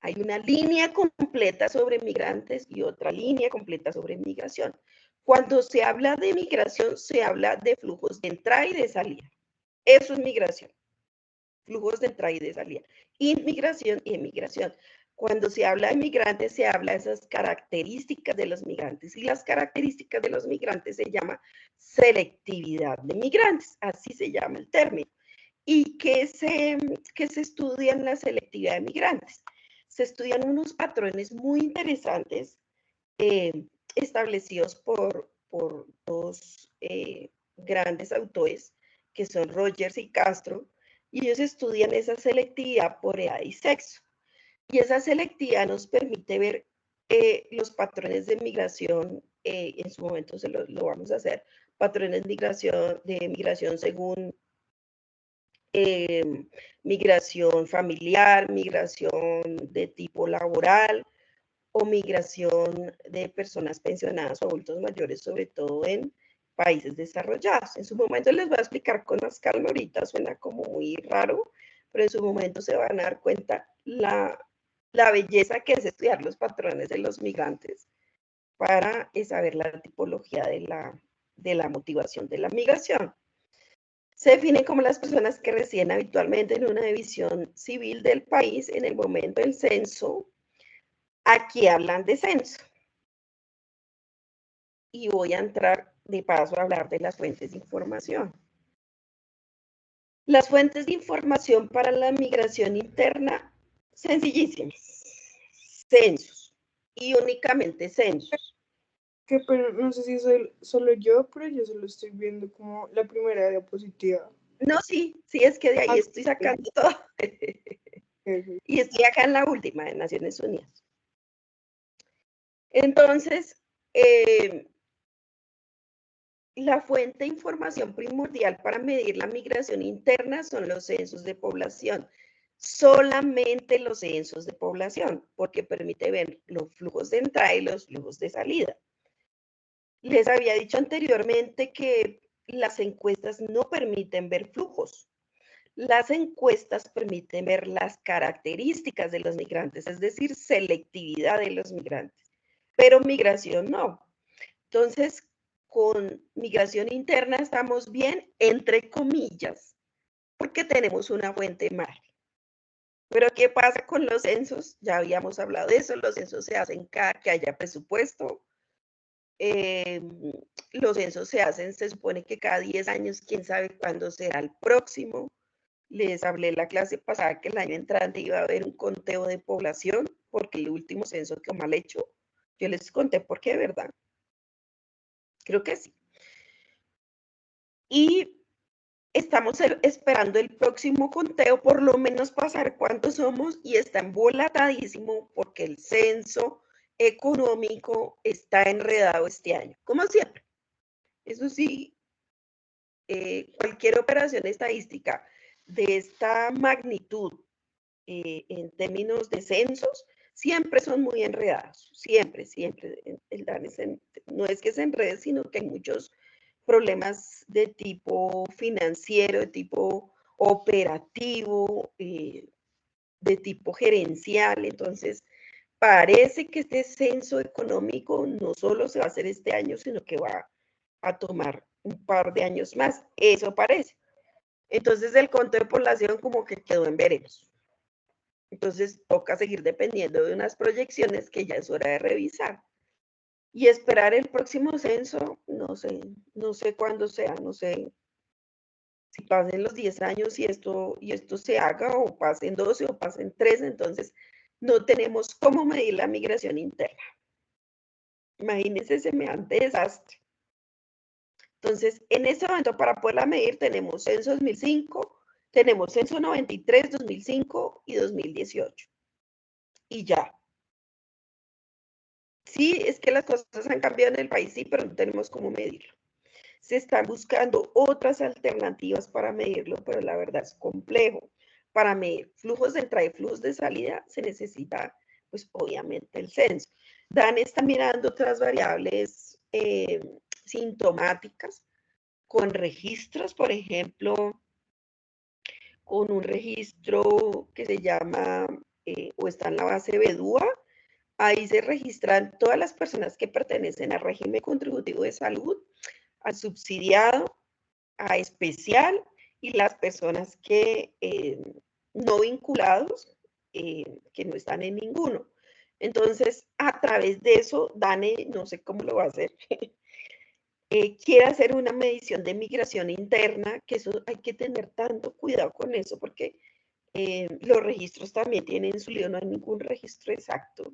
Hay una línea completa sobre migrantes y otra línea completa sobre migración. Cuando se habla de migración, se habla de flujos de entrada y de salida. Eso es migración. Flujos de entrada y de salida. Inmigración y emigración. Cuando se habla de migrantes, se habla de esas características de los migrantes. Y las características de los migrantes se llama selectividad de migrantes. Así se llama el término. ¿Y qué se estudia en la selectividad de migrantes? Se estudian unos patrones muy interesantes establecidos por dos grandes autores, que son Rogers y Castro, y ellos estudian esa selectividad por edad y sexo. Y esa selectividad nos permite ver los patrones de migración, en su momento lo vamos a hacer, patrones de migración según migración familiar, migración de tipo laboral o migración de personas pensionadas o adultos mayores, sobre todo en países desarrollados. En su momento les voy a explicar con más calma, ahorita suena como muy raro, pero en su momento se van a dar cuenta la belleza que es estudiar los patrones de los migrantes para saber la tipología de la motivación de la migración. Se definen como las personas que residen habitualmente en una división civil del país en el momento del censo. Aquí hablan de censo. Y voy a entrar de paso a hablar de las fuentes de información. Las fuentes de información para la migración interna, sencillísimas. Censos. Y únicamente censos. Que pero no sé si soy solo yo, pero yo solo estoy viendo como la primera diapositiva. No, sí, es que de ahí estoy sacando todo. Y estoy acá en la última de Naciones Unidas. Entonces, la fuente de información primordial para medir la migración interna son los censos de población. Solamente los censos de población, porque permite ver los flujos de entrada y los flujos de salida. Les había dicho anteriormente que las encuestas no permiten ver flujos. Las encuestas permiten ver las características de los migrantes, es decir, selectividad de los migrantes, pero migración no. Entonces, con migración interna estamos bien, entre comillas, porque tenemos una fuente madre. Pero ¿qué pasa con los censos? Ya habíamos hablado de eso. Los censos se hacen cada que haya presupuesto. Los censos se hacen, se supone que cada 10 años, quién sabe cuándo será el próximo. Les hablé la clase pasada que el año entrante iba a haber un conteo de población, porque el último censo quedó mal hecho. Yo les conté por qué, ¿verdad? Creo que sí. Y estamos esperando el próximo conteo, por lo menos para saber cuántos somos, y está embolatadísimo porque el censo económico está enredado este año, como siempre. Eso sí, cualquier operación estadística de esta magnitud en términos de censos, siempre son muy enredados, siempre, siempre. No es que se enrede, sino que hay muchos problemas de tipo financiero, de tipo operativo, de tipo gerencial. Entonces, parece que este censo económico no solo se va a hacer este año, sino que va a tomar un par de años más. Eso parece. Entonces, el conteo de población como que quedó en veremos. Entonces, toca seguir dependiendo de unas proyecciones que ya es hora de revisar. Y esperar el próximo censo, no sé cuándo sea, no sé si pasen los 10 años y esto se haga, o pasen 12 o pasen 13, entonces no tenemos cómo medir la migración interna. Imagínense semejante desastre. Entonces, en este momento, para poderla medir, tenemos censo 2005, tenemos censo 93, 2005 y 2018. Y ya. Sí, es que las cosas han cambiado en el país, sí, pero no tenemos cómo medirlo. Se están buscando otras alternativas para medirlo, pero la verdad es complejo. Para medir flujos de entrada y flujos de salida se necesita, pues obviamente, el censo. Dan está mirando otras variables sintomáticas con registros, por ejemplo, con un registro que se llama, o está en la base BEDUA. Ahí se registran todas las personas que pertenecen al régimen contributivo de salud, al subsidiado, a especial, y las personas que no vinculados, que no están en ninguno. Entonces, a través de eso, DANE, no sé cómo lo va a hacer, quiere hacer una medición de migración interna, que eso hay que tener tanto cuidado con eso, porque los registros también tienen su lío, no hay ningún registro exacto.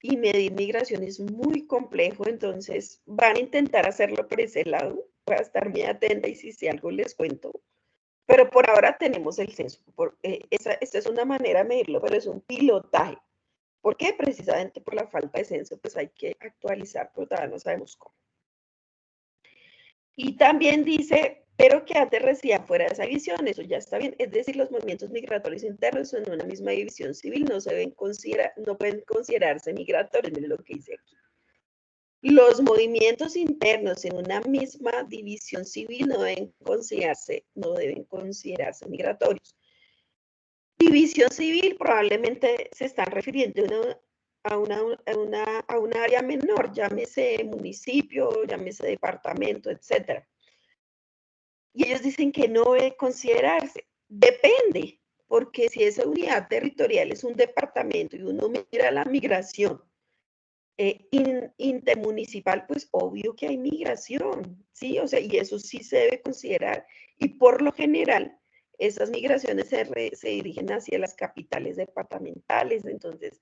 Y medir migración es muy complejo, entonces van a intentar hacerlo por ese lado. Voy a estar muy atenta y si algo les cuento. Pero por ahora tenemos el censo. Esta es una manera de medirlo, pero es un pilotaje. ¿Por qué? Precisamente por la falta de censo, pues hay que actualizar, pero todavía no sabemos cómo. Y también dice, pero que antes residía fuera de esa división, eso ya está bien. Es decir, los movimientos migratorios internos en una misma división civil no pueden considerarse migratorios, miren lo que dice aquí. Los movimientos internos en una misma división civil no deben considerarse migratorios. División civil probablemente se están refiriendo a un área menor, llámese municipio, llámese departamento, etc. Y ellos dicen que no debe considerarse. Depende, porque si esa unidad territorial es un departamento y uno mira la migración intermunicipal, pues obvio que hay migración, ¿sí? O sea, y eso sí se debe considerar. Y por lo general, esas migraciones se dirigen hacia las capitales departamentales, entonces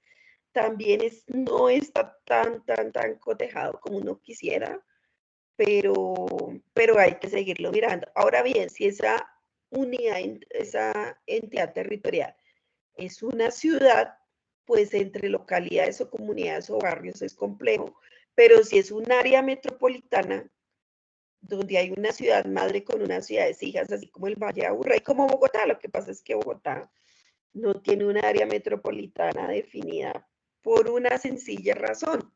también no está tan cotejado como uno quisiera, pero hay que seguirlo mirando. Ahora bien, si esa unidad, esa entidad territorial es una ciudad, pues entre localidades o comunidades o barrios es complejo, pero si es un área metropolitana donde hay una ciudad madre con unas ciudades hijas, así como el Valle de Aburrá y como Bogotá, lo que pasa es que Bogotá no tiene un área metropolitana definida por una sencilla razón,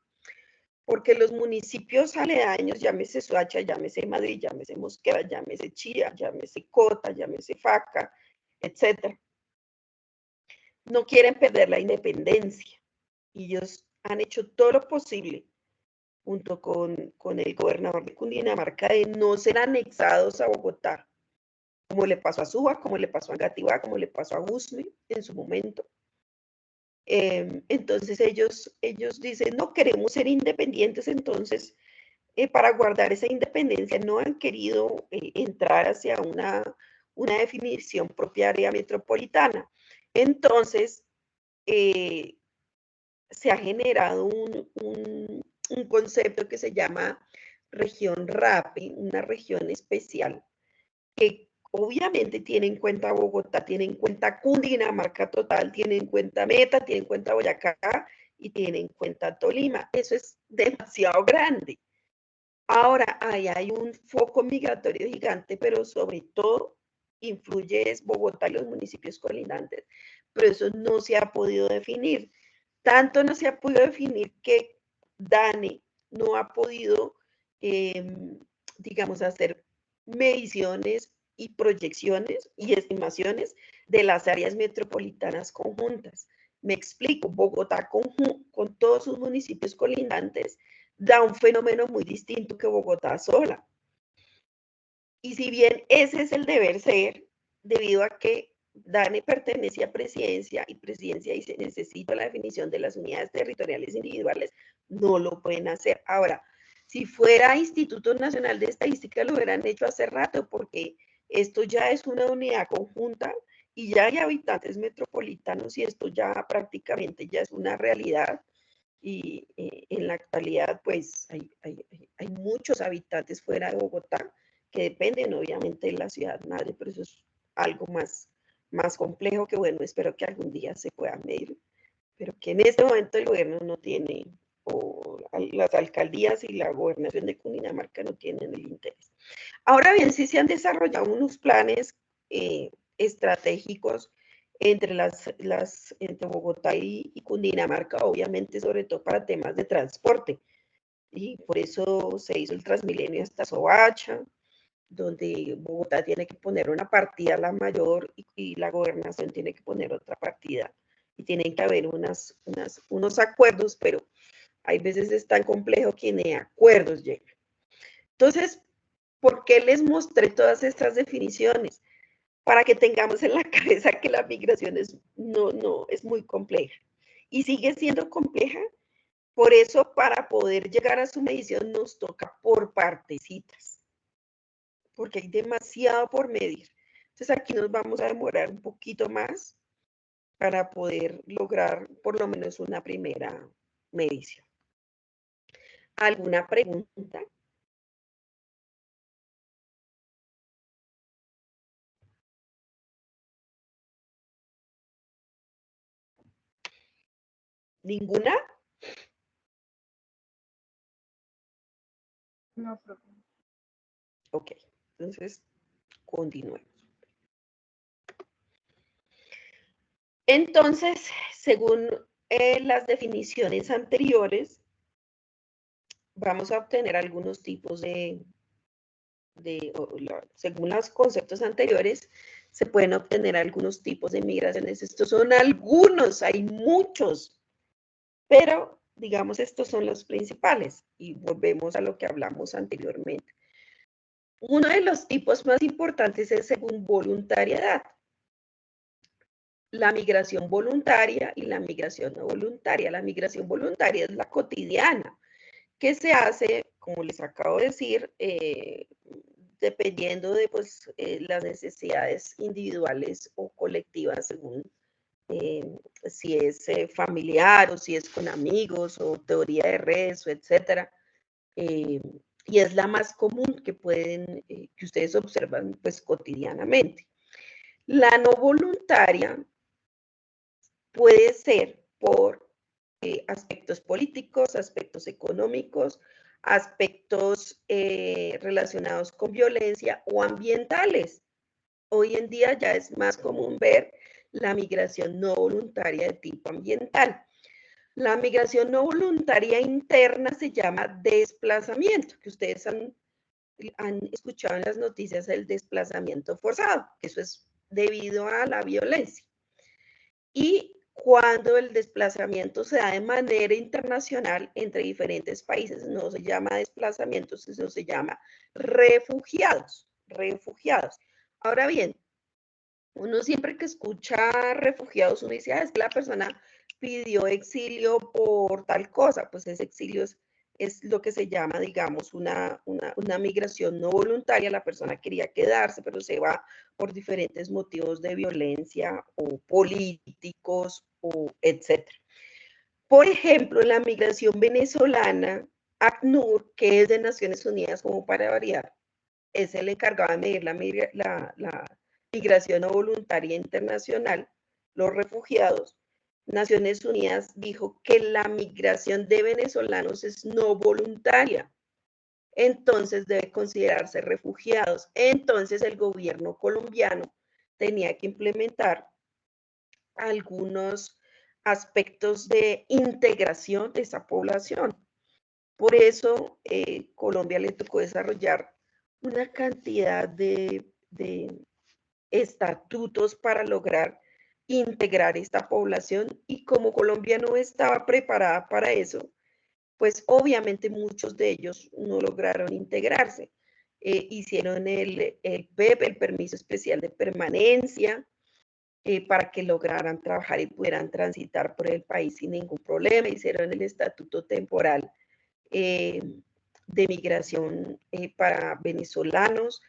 porque los municipios aledaños, llámese Soacha, llámese Madrid, llámese Mosquera, llámese Chía, llámese Cota, llámese Faca, etcétera, no quieren perder la independencia. Y ellos han hecho todo lo posible, junto con el gobernador de Cundinamarca, de no ser anexados a Bogotá, como le pasó a Suba, como le pasó a Gativá, como le pasó a Usme en su momento. Entonces ellos dicen, no queremos ser independientes, entonces para guardar esa independencia no han querido entrar hacia una definición propia área metropolitana. Entonces, se ha generado un concepto que se llama región RAPE, una región especial, que obviamente tiene en cuenta Bogotá, tiene en cuenta Cundinamarca total, tiene en cuenta Meta, tiene en cuenta Boyacá y tiene en cuenta Tolima. Eso es demasiado grande. Ahora, ahí hay un foco migratorio gigante, pero sobre todo influye es Bogotá y los municipios colindantes, pero eso no se ha podido definir. Tanto no se ha podido definir que DANE no ha podido, digamos, hacer mediciones y proyecciones y estimaciones de las áreas metropolitanas conjuntas. Me explico, Bogotá con todos sus municipios colindantes da un fenómeno muy distinto que Bogotá sola. Y si bien ese es el deber ser, debido a que DANE pertenece a presidencia y se necesita la definición de las unidades territoriales individuales, no lo pueden hacer. Ahora, si fuera Instituto Nacional de Estadística, lo hubieran hecho hace rato, porque esto ya es una unidad conjunta y ya hay habitantes metropolitanos y esto ya prácticamente ya es una realidad. Y en la actualidad, pues hay muchos habitantes fuera de Bogotá que dependen obviamente de la ciudad madre, pero eso es algo más complejo que, bueno, espero que algún día se pueda medir, pero que en este momento el gobierno no tiene, o las alcaldías y la gobernación de Cundinamarca no tienen el interés. Ahora bien, sí se han desarrollado unos planes estratégicos entre Bogotá y Cundinamarca, obviamente, sobre todo para temas de transporte. Y por eso se hizo el Transmilenio hasta Soacha, donde Bogotá tiene que poner una partida la mayor y la gobernación tiene que poner otra partida. Y tienen que haber unos acuerdos, pero hay veces es tan complejo que ni acuerdos llegan. Entonces, ¿por qué les mostré todas estas definiciones? Para que tengamos en la cabeza que la migración es muy compleja y sigue siendo compleja. Por eso, para poder llegar a su medición, nos toca por partecitas, porque hay demasiado por medir. Entonces, aquí nos vamos a demorar un poquito más para poder lograr por lo menos una primera medición. ¿Alguna pregunta? ¿Ninguna? No, profe. Ok, entonces continuemos. Entonces, según las definiciones anteriores, vamos a obtener algunos tipos según los conceptos anteriores, se pueden obtener algunos tipos de migraciones. Estos son algunos, hay muchos, pero digamos estos son los principales y volvemos a lo que hablamos anteriormente. Uno de los tipos más importantes es según voluntariedad. La migración voluntaria y la migración no voluntaria. La migración voluntaria es la cotidiana, que se hace, como les acabo de decir, dependiendo de pues, las necesidades individuales o colectivas, según si es familiar o si es con amigos o teoría de redes, o etcétera. Y es la más común que que ustedes observan pues cotidianamente. La no voluntaria puede ser por aspectos políticos, aspectos económicos, aspectos relacionados con violencia o ambientales. Hoy en día ya es más común ver la migración no voluntaria de tipo ambiental. La migración no voluntaria interna se llama desplazamiento, que ustedes han escuchado en las noticias el desplazamiento forzado, que eso es debido a la violencia. Y cuando el desplazamiento se da de manera internacional entre diferentes países, no se llama desplazamiento, sino se llama refugiados. Ahora bien, uno siempre que escucha refugiados, uno dice, es que la persona pidió exilio por tal cosa, pues ese exilio es lo que se llama, digamos, una migración no voluntaria. La persona quería quedarse, pero se va por diferentes motivos de violencia o políticos, o etcétera. Por ejemplo, la migración venezolana, ACNUR, que es de Naciones Unidas, como para variar, es el encargado de medir la migración no voluntaria internacional, los refugiados. Naciones Unidas dijo que la migración de venezolanos es no voluntaria, entonces debe considerarse refugiados. Entonces el gobierno colombiano tenía que implementar algunos aspectos de integración de esa población. Por eso Colombia le tocó desarrollar una cantidad de estatutos para lograr integrar esta población, y como Colombia no estaba preparada para eso, pues obviamente muchos de ellos no lograron integrarse. Hicieron el PEP, el permiso especial de permanencia, para que lograran trabajar y pudieran transitar por el país sin ningún problema. Hicieron el estatuto temporal de migración para venezolanos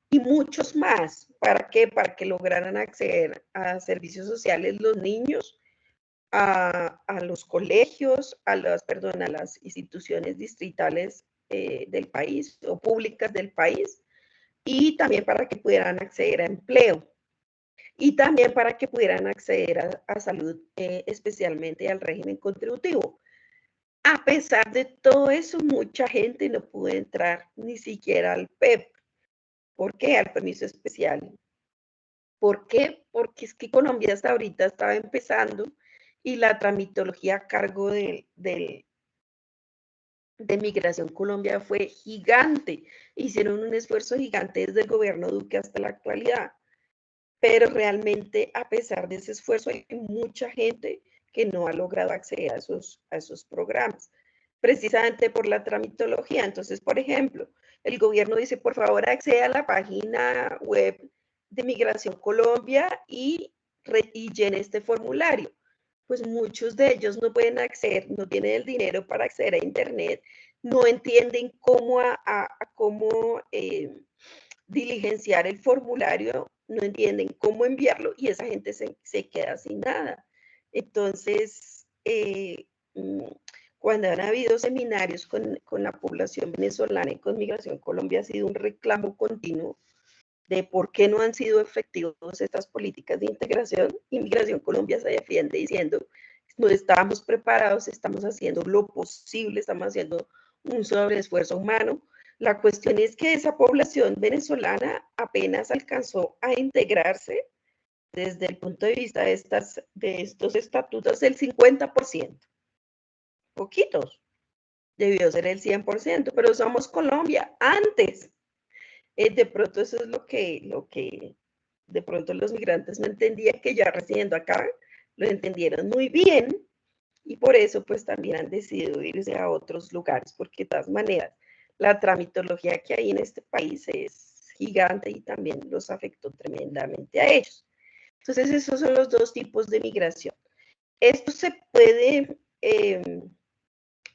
y muchos más. ¿Para qué? Para que lograran acceder a servicios sociales los niños, a los colegios, a las instituciones distritales del país o públicas del país, y también para que pudieran acceder a empleo, y también para que pudieran acceder a salud, especialmente al régimen contributivo. A pesar de todo eso, mucha gente no pudo entrar ni siquiera al PEP. ¿Por qué? Al permiso especial. ¿Por qué? Porque es que Colombia hasta ahorita estaba empezando y la tramitología a cargo de Migración Colombia fue gigante. Hicieron un esfuerzo gigante desde el gobierno Duque hasta la actualidad. Pero realmente, a pesar de ese esfuerzo, hay mucha gente que no ha logrado acceder a esos programas, precisamente por la tramitología. Entonces, por ejemplo, el gobierno dice, por favor, acceda a la página web de Migración Colombia y llene este formulario. Pues muchos de ellos no pueden acceder, no tienen el dinero para acceder a Internet, no entienden cómo diligenciar el formulario, no entienden cómo enviarlo, y esa gente se queda sin nada. Entonces, cuando han habido seminarios con la población venezolana y con Migración Colombia, ha sido un reclamo continuo de por qué no han sido efectivos estas políticas de integración, y Migración Colombia se defiende diciendo, no estábamos preparados, estamos haciendo lo posible, estamos haciendo un sobreesfuerzo humano. La cuestión es que esa población venezolana apenas alcanzó a integrarse desde el punto de vista de estos estatutos el 50%. Poquitos. Debió ser el 100%, pero somos Colombia. Antes, de pronto eso es lo que de pronto los migrantes no entendían, que ya residiendo acá lo entendieron muy bien, y por eso pues también han decidido irse a otros lugares, porque de todas maneras la tramitología que hay en este país es gigante y también los afectó tremendamente a ellos. Entonces esos son los dos tipos de migración. Esto se puede,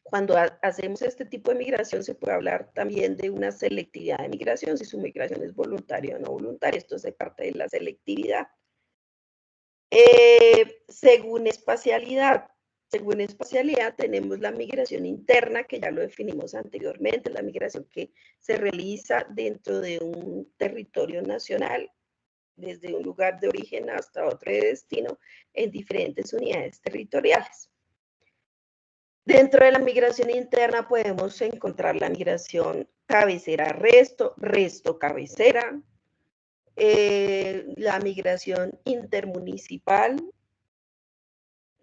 cuando hacemos este tipo de migración, se puede hablar también de una selectividad de migración, si su migración es voluntaria o no voluntaria. Esto se parte de la selectividad. Según espacialidad tenemos la migración interna, que ya lo definimos anteriormente, la migración que se realiza dentro de un territorio nacional, desde un lugar de origen hasta otro de destino, en diferentes unidades territoriales. Dentro de la migración interna podemos encontrar la migración cabecera-resto, resto-cabecera, la migración intermunicipal,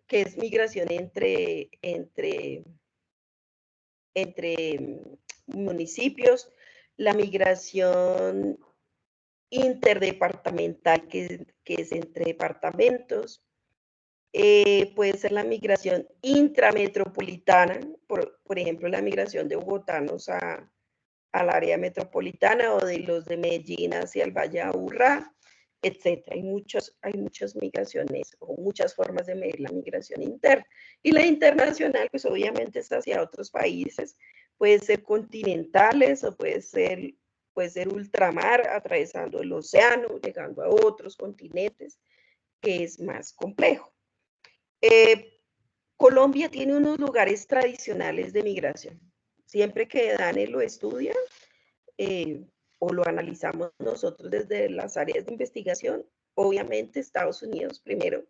que es migración entre municipios, la migración interdepartamental, que es entre departamentos, puede ser la migración intrametropolitana, por ejemplo, la migración de bogotanos al área metropolitana, o de los de Medellín hacia el Valle de Aburrá, etc. Hay muchas migraciones o muchas formas de medir la migración interna. Y la internacional, pues obviamente es hacia otros países, puede ser continentales o puede ser ultramar, atravesando el océano, llegando a otros continentes, que es más complejo. Colombia tiene unos lugares tradicionales de migración. Siempre que Dani lo estudia o lo analizamos nosotros desde las áreas de investigación, obviamente Estados Unidos primero.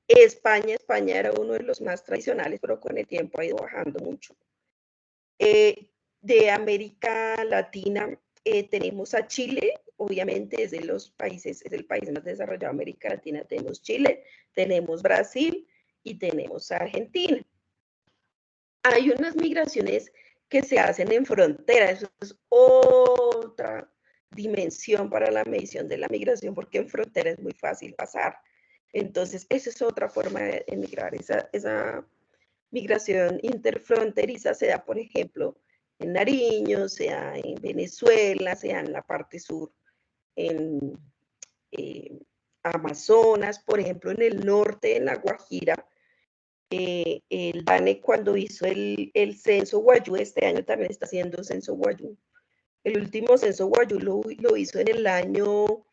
España era uno de los más tradicionales, pero con el tiempo ha ido bajando mucho. De América Latina tenemos a Chile, obviamente es el país más desarrollado de América Latina. Tenemos Chile, tenemos Brasil y tenemos Argentina. Hay unas migraciones que se hacen en frontera, eso es otra dimensión para la medición de la migración, porque en frontera es muy fácil pasar. Entonces, esa es otra forma de emigrar. Esa migración interfronteriza se da, por ejemplo, en Nariño, se da en Venezuela, se da en la parte sur, en Amazonas, por ejemplo, en el norte, en La Guajira. El DANE cuando hizo el censo Guayú, este año también está haciendo censo Guayú. El último censo Guayú lo hizo en el año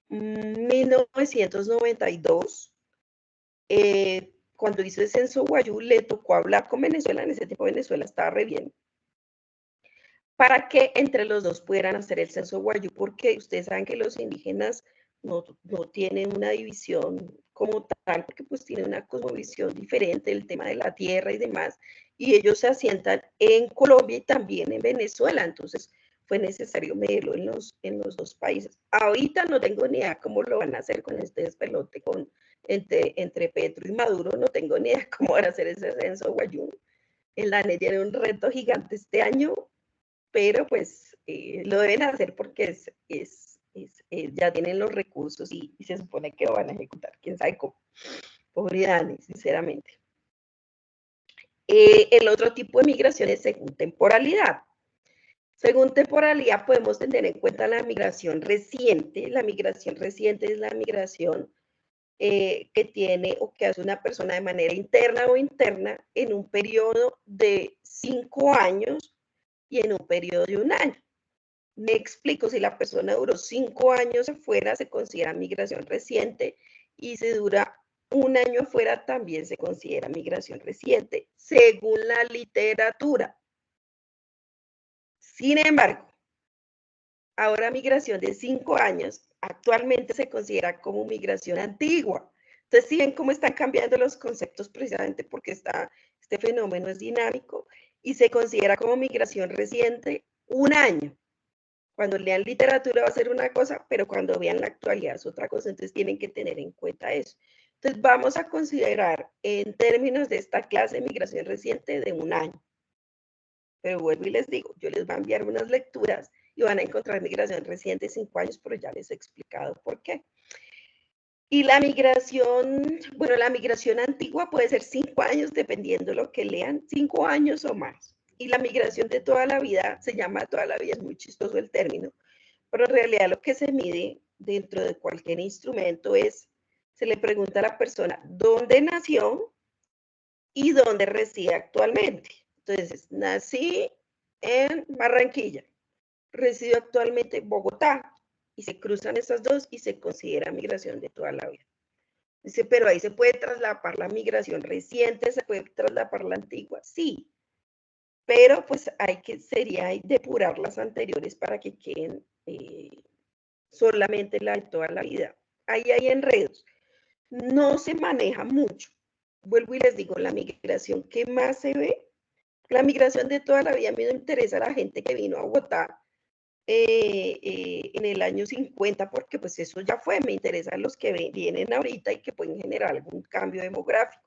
1992. Cuando hizo el censo Guayú le tocó hablar con Venezuela, en ese tiempo Venezuela estaba re bien, para que entre los dos pudieran hacer el censo Guayú, porque ustedes saben que los indígenas no tienen una división como tal, porque pues tienen una cosmovisión diferente, el tema de la tierra y demás, y ellos se asientan en Colombia y también en Venezuela, entonces fue necesario medirlo en los dos países. Ahorita no tengo ni idea cómo lo van a hacer con este despelote entre Petro y Maduro, no tengo ni idea cómo van a hacer ese censo Guayú. En la NET tiene un reto gigante este año, pero pues lo deben hacer porque ya tienen los recursos y se supone que lo van a ejecutar. ¿Quién sabe cómo? Pobre Dani, sinceramente. El otro tipo de migración es según temporalidad. Según temporalidad podemos tener en cuenta la migración reciente. La migración reciente es la migración que tiene o que hace una persona de manera interna o interna en un periodo de 5 años y en un periodo de 1 año. Me explico, si la persona duró 5 años afuera, se considera migración reciente, y si dura 1 año afuera, también se considera migración reciente, según la literatura. Sin embargo, ahora migración de 5 años actualmente se considera como migración antigua. Entonces, ¿sí ven cómo están cambiando los conceptos precisamente porque este fenómeno es dinámico y se considera como migración reciente 1 año? Cuando lean literatura va a ser una cosa, pero cuando vean la actualidad es otra cosa, entonces tienen que tener en cuenta eso. Entonces vamos a considerar en términos de esta clase de migración reciente de 1 año. Pero vuelvo y les digo, yo les voy a enviar unas lecturas y van a encontrar migración reciente 5 años, pero ya les he explicado por qué. Y la migración, bueno, la migración antigua puede ser 5 años, dependiendo de lo que lean, 5 años o más. Y la migración de toda la vida, se llama toda la vida, es muy chistoso el término, pero en realidad lo que se mide dentro de cualquier instrumento es, se le pregunta a la persona dónde nació y dónde reside actualmente. Entonces, nací en Barranquilla, resido actualmente en Bogotá, y se cruzan esas dos y se considera migración de toda la vida. Dice, pero ahí se puede trasladar la migración reciente, se puede trasladar la antigua, sí, pero pues sería depurar las anteriores para que queden solamente la de toda la vida. Ahí hay enredos. No se maneja mucho. Vuelvo y les digo, la migración que más se ve, la migración de toda la vida. A mí me interesa la gente que vino a Bogotá en el año 50, porque pues eso ya fue. Me interesan los que vienen ahorita y que pueden generar algún cambio demográfico,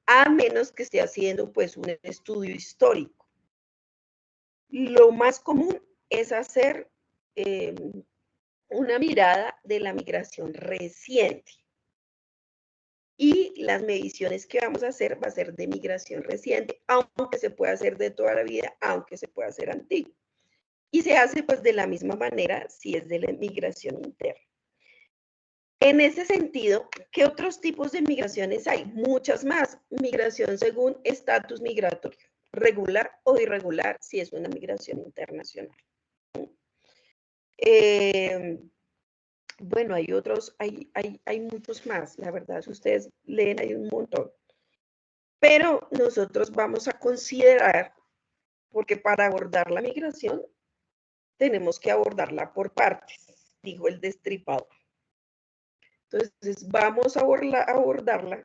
a menos que esté haciendo pues un estudio histórico. Lo más común es hacer una mirada de la migración reciente. Y las mediciones que vamos a hacer va a ser de migración reciente, aunque se pueda hacer de toda la vida, aunque se pueda hacer antiguo. Y se hace pues de la misma manera si es de la migración interna. En ese sentido, ¿qué otros tipos de migraciones hay? Muchas más. Migración según estatus migratorio, regular o irregular, si es una migración internacional. Bueno, hay otros, hay muchos más, la verdad, si ustedes leen hay un montón. Pero nosotros vamos a considerar, porque para abordar la migración tenemos que abordarla por partes, dijo el destripador. Entonces, vamos a abordarla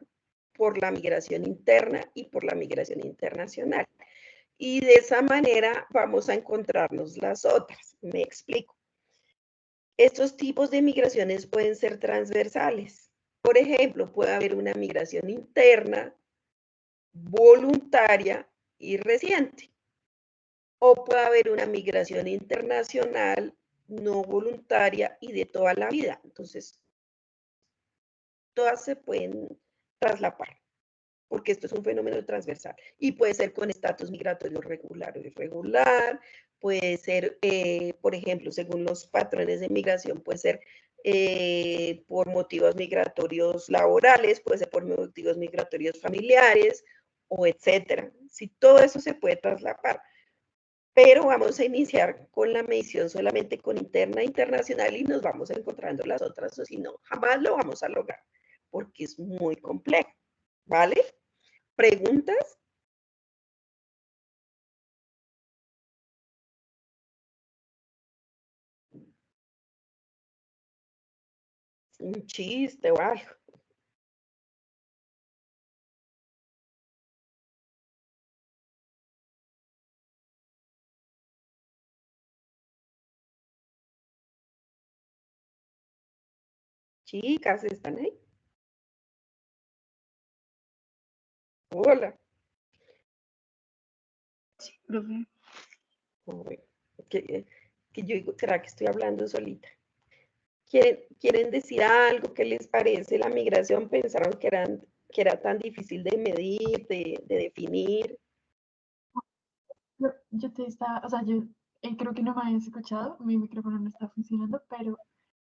por la migración interna y por la migración internacional. Y de esa manera vamos a encontrarnos las otras. Me explico. Estos tipos de migraciones pueden ser transversales. Por ejemplo, puede haber una migración interna, voluntaria y reciente. O puede haber una migración internacional, no voluntaria y de toda la vida. Entonces, todas se pueden traslapar, porque esto es un fenómeno transversal. Y puede ser con estatus migratorio regular o irregular, puede ser, por ejemplo, según los patrones de migración, puede ser por motivos migratorios laborales, puede ser por motivos migratorios familiares, o etcétera. Si todo eso se puede traslapar. Pero vamos a iniciar con la medición solamente con interna e internacional y nos vamos encontrando las otras, o si no, jamás lo vamos a lograr, porque es muy complejo, ¿vale? ¿Preguntas? Un chiste o algo. Chicas, ¿están ahí? Hola. Sí, profe. Bueno, que yo digo, ¿será que estoy hablando solita? ¿Quieren decir algo? ¿Qué les parece la migración? ¿Pensaron que era tan difícil de medir, de definir? Yo te estaba, o sea, yo creo que no me habías escuchado, mi micrófono no está funcionando, pero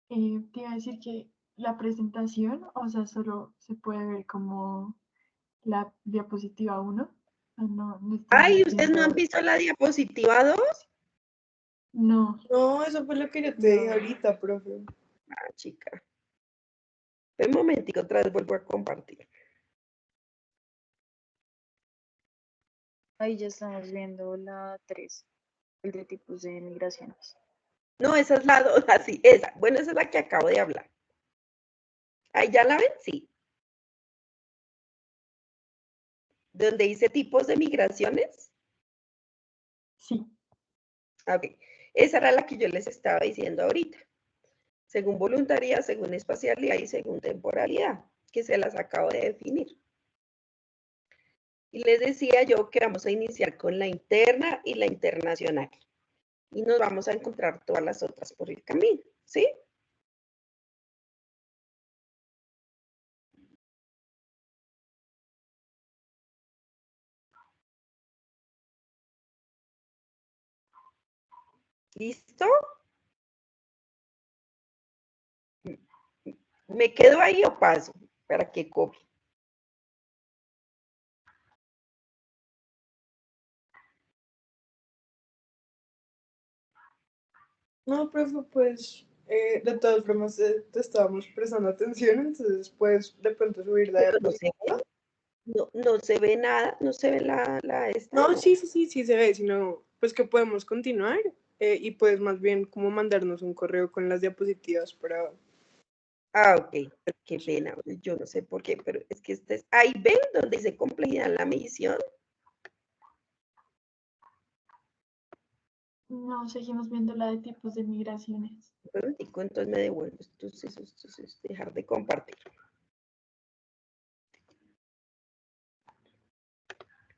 te iba a decir que la presentación, o sea, solo se puede ver como la diapositiva 1, no Ay, estamos ¿ustedes no han viendo, visto la diapositiva 2? no, No, eso fue lo que yo te dije ahorita, profe. Ah, chica. Un momentico, otra vez vuelvo a compartir. Ahí ya estamos viendo la 3, el de tipos de migraciones. No, esa es la 2, así, esa. Bueno, esa es la que acabo de hablar. Ahí ya la ven, sí. Donde dice tipos de migraciones. sí, Ok. Esa era la que yo les estaba diciendo ahorita. Según voluntariedad, según espacialidad y según temporalidad, que se las acabo de definir. Y les decía yo que vamos a iniciar con la interna y la internacional. Y nos vamos a encontrar todas las otras por el camino, ¿sí? ¿Listo? ¿Me quedo ahí o paso para que copie? No, profe, pues de todas formas te estábamos prestando atención, entonces puedes de pronto subir la Pero no se diapositiva. ve, no se ve nada, no se ve la esta. No, sí se ve, sino pues que podemos continuar y puedes más bien como mandarnos un correo con las diapositivas para... Ah, ok, qué pena, yo no sé por qué, pero es que este es, ahí ven donde dice complejidad en la medición. no, seguimos viendo la de tipos de migraciones. Bueno, y entonces me devuelvo, entonces dejar de compartir.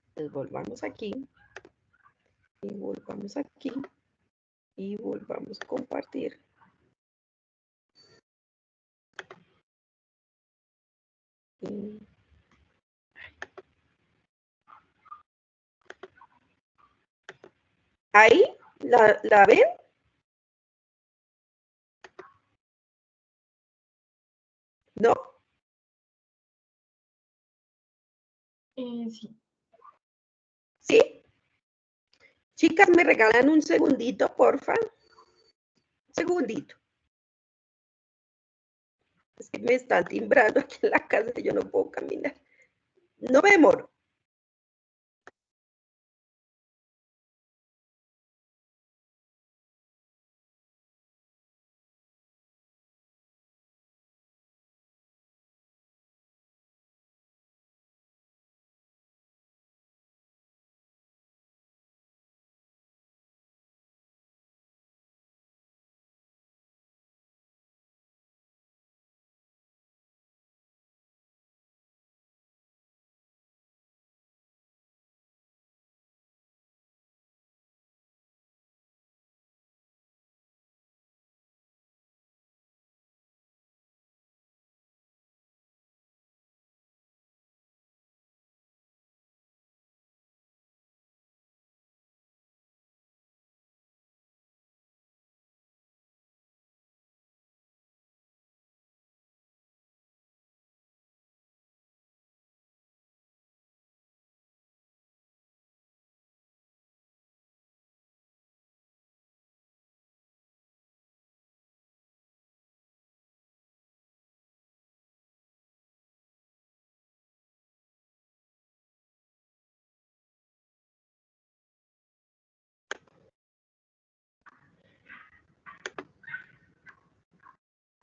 Entonces volvamos aquí, y volvamos aquí, y volvamos a compartir. Y ahí, ¿la ven? ¿No? Sí, ¿Sí? Chicas, ¿me regalan un segundito, porfa? Un segundito. Es que me están timbrando aquí en la casa y yo no puedo caminar. No me demoro.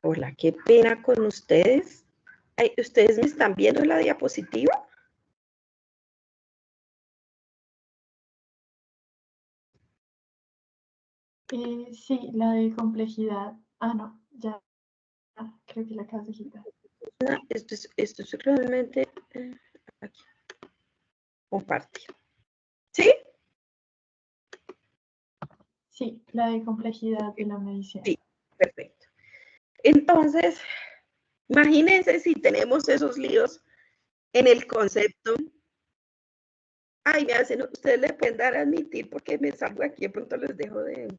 Hola, qué pena con ustedes. Ay, ¿ustedes me están viendo en la diapositiva? Sí, la de complejidad. Ah, no, ya, creo que la acabas de quitar. Esto es realmente aquí, compartir. ¿Sí? Sí, la de complejidad de la medición. Sí, perfecto. Entonces, imagínense si tenemos esos líos en el concepto. Ay, me hacen, ustedes le pueden dar a admitir porque me salgo aquí, de pronto les dejo de...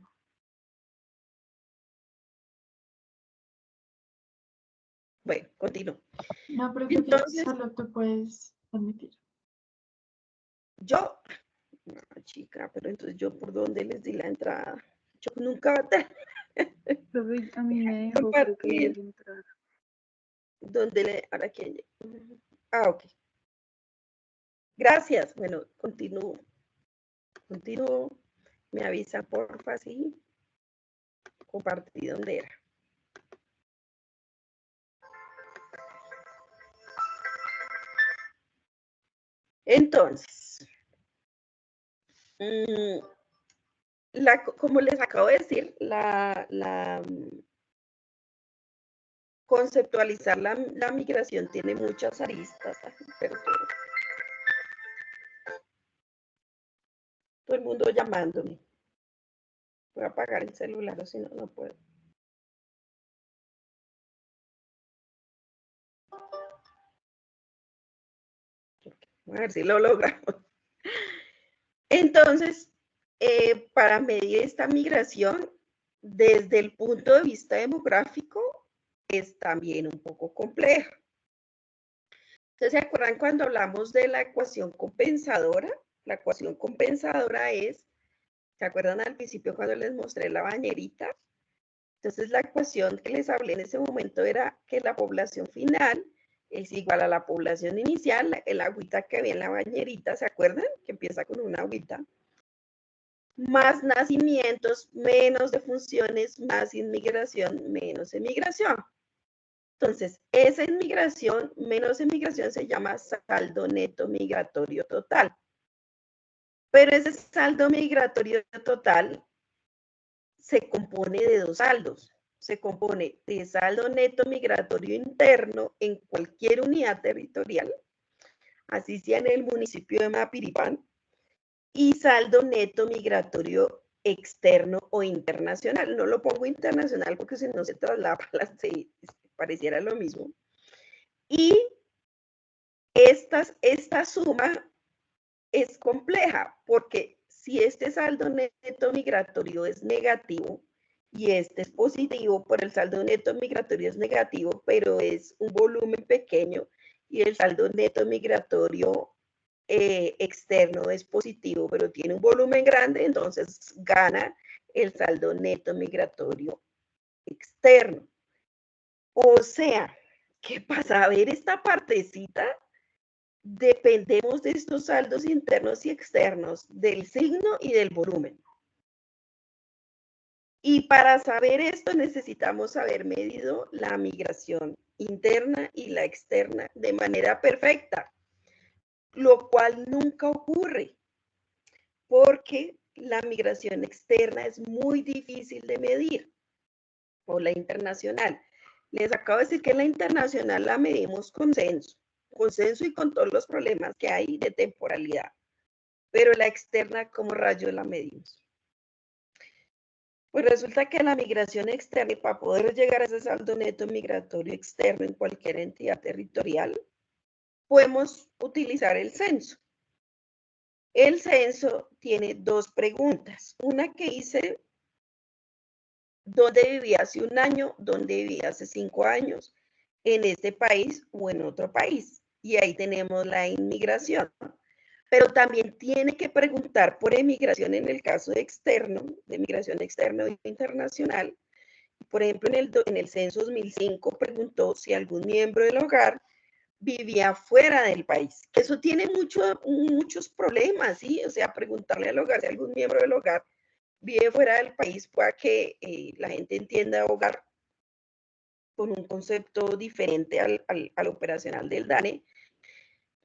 Bueno, continúo. No, pero creo que Entonces, solo tú puedes admitir. yo, no, chica, pero entonces yo por dónde les di la entrada. Yo nunca voy a tener Profe, a mí me dejó, creo que le compartir. di entrar. ¿Dónde le, ahora quién? Ah, ok. Gracias. Bueno, continúo. Me avisa porfa, sí. Compartí dónde era. Entonces, como les acabo de decir, conceptualizar la migración tiene muchas aristas, pero todo el mundo llamándome. Voy a apagar el celular o si no, no puedo. A ver si lo logramos. Entonces, para medir esta migración, desde el punto de vista demográfico, es también un poco compleja. ¿Ustedes se acuerdan cuando hablamos de la ecuación compensadora? La ecuación compensadora es, ¿se acuerdan al principio cuando les mostré la bañerita? Entonces, la ecuación que les hablé en ese momento era que la población final es igual a la población inicial, el agüita que había en la bañerita, ¿se acuerdan? Que empieza con una agüita. Más nacimientos, menos defunciones, más inmigración, menos emigración. Entonces, esa inmigración, menos emigración, se llama saldo neto migratorio total. Pero ese saldo migratorio total se compone de dos saldos. Se compone de saldo neto migratorio interno en cualquier unidad territorial, así sea en el municipio de Mapiripán, y saldo neto migratorio externo o internacional. No lo pongo internacional porque si no se traslapa, pareciera lo mismo. Y esta suma es compleja porque si este saldo neto migratorio es negativo y este es positivo, por el saldo neto migratorio es negativo, pero es un volumen pequeño y el saldo neto migratorio externo es positivo, pero tiene un volumen grande, entonces gana el saldo neto migratorio externo. O sea, que para saber esta partecita, dependemos de estos saldos internos y externos, del signo y del volumen. Y para saber esto necesitamos haber medido la migración interna y la externa de manera perfecta, lo cual nunca ocurre porque la migración externa es muy difícil de medir, o la internacional. Les acabo de decir que la internacional la medimos con censo y con todos los problemas que hay de temporalidad. Pero la externa, ¿cómo rayos la medimos? Pues resulta que la migración externa, y para poder llegar a ese saldo neto migratorio externo en cualquier entidad territorial, podemos utilizar el censo. El censo tiene dos preguntas. Una que dice, ¿dónde vivía hace un año? ¿Dónde vivía hace 5 años? ¿En este país o en otro país? Y ahí tenemos la inmigración. Pero también tiene que preguntar por emigración en el caso de migración externa o internacional. Por ejemplo, en el censo 2005 preguntó si algún miembro del hogar vivía fuera del país. Eso tiene muchos problemas, ¿sí? O sea, preguntarle al hogar si algún miembro del hogar vive fuera del país para que la gente entienda hogar, con un concepto diferente al operacional del DANE,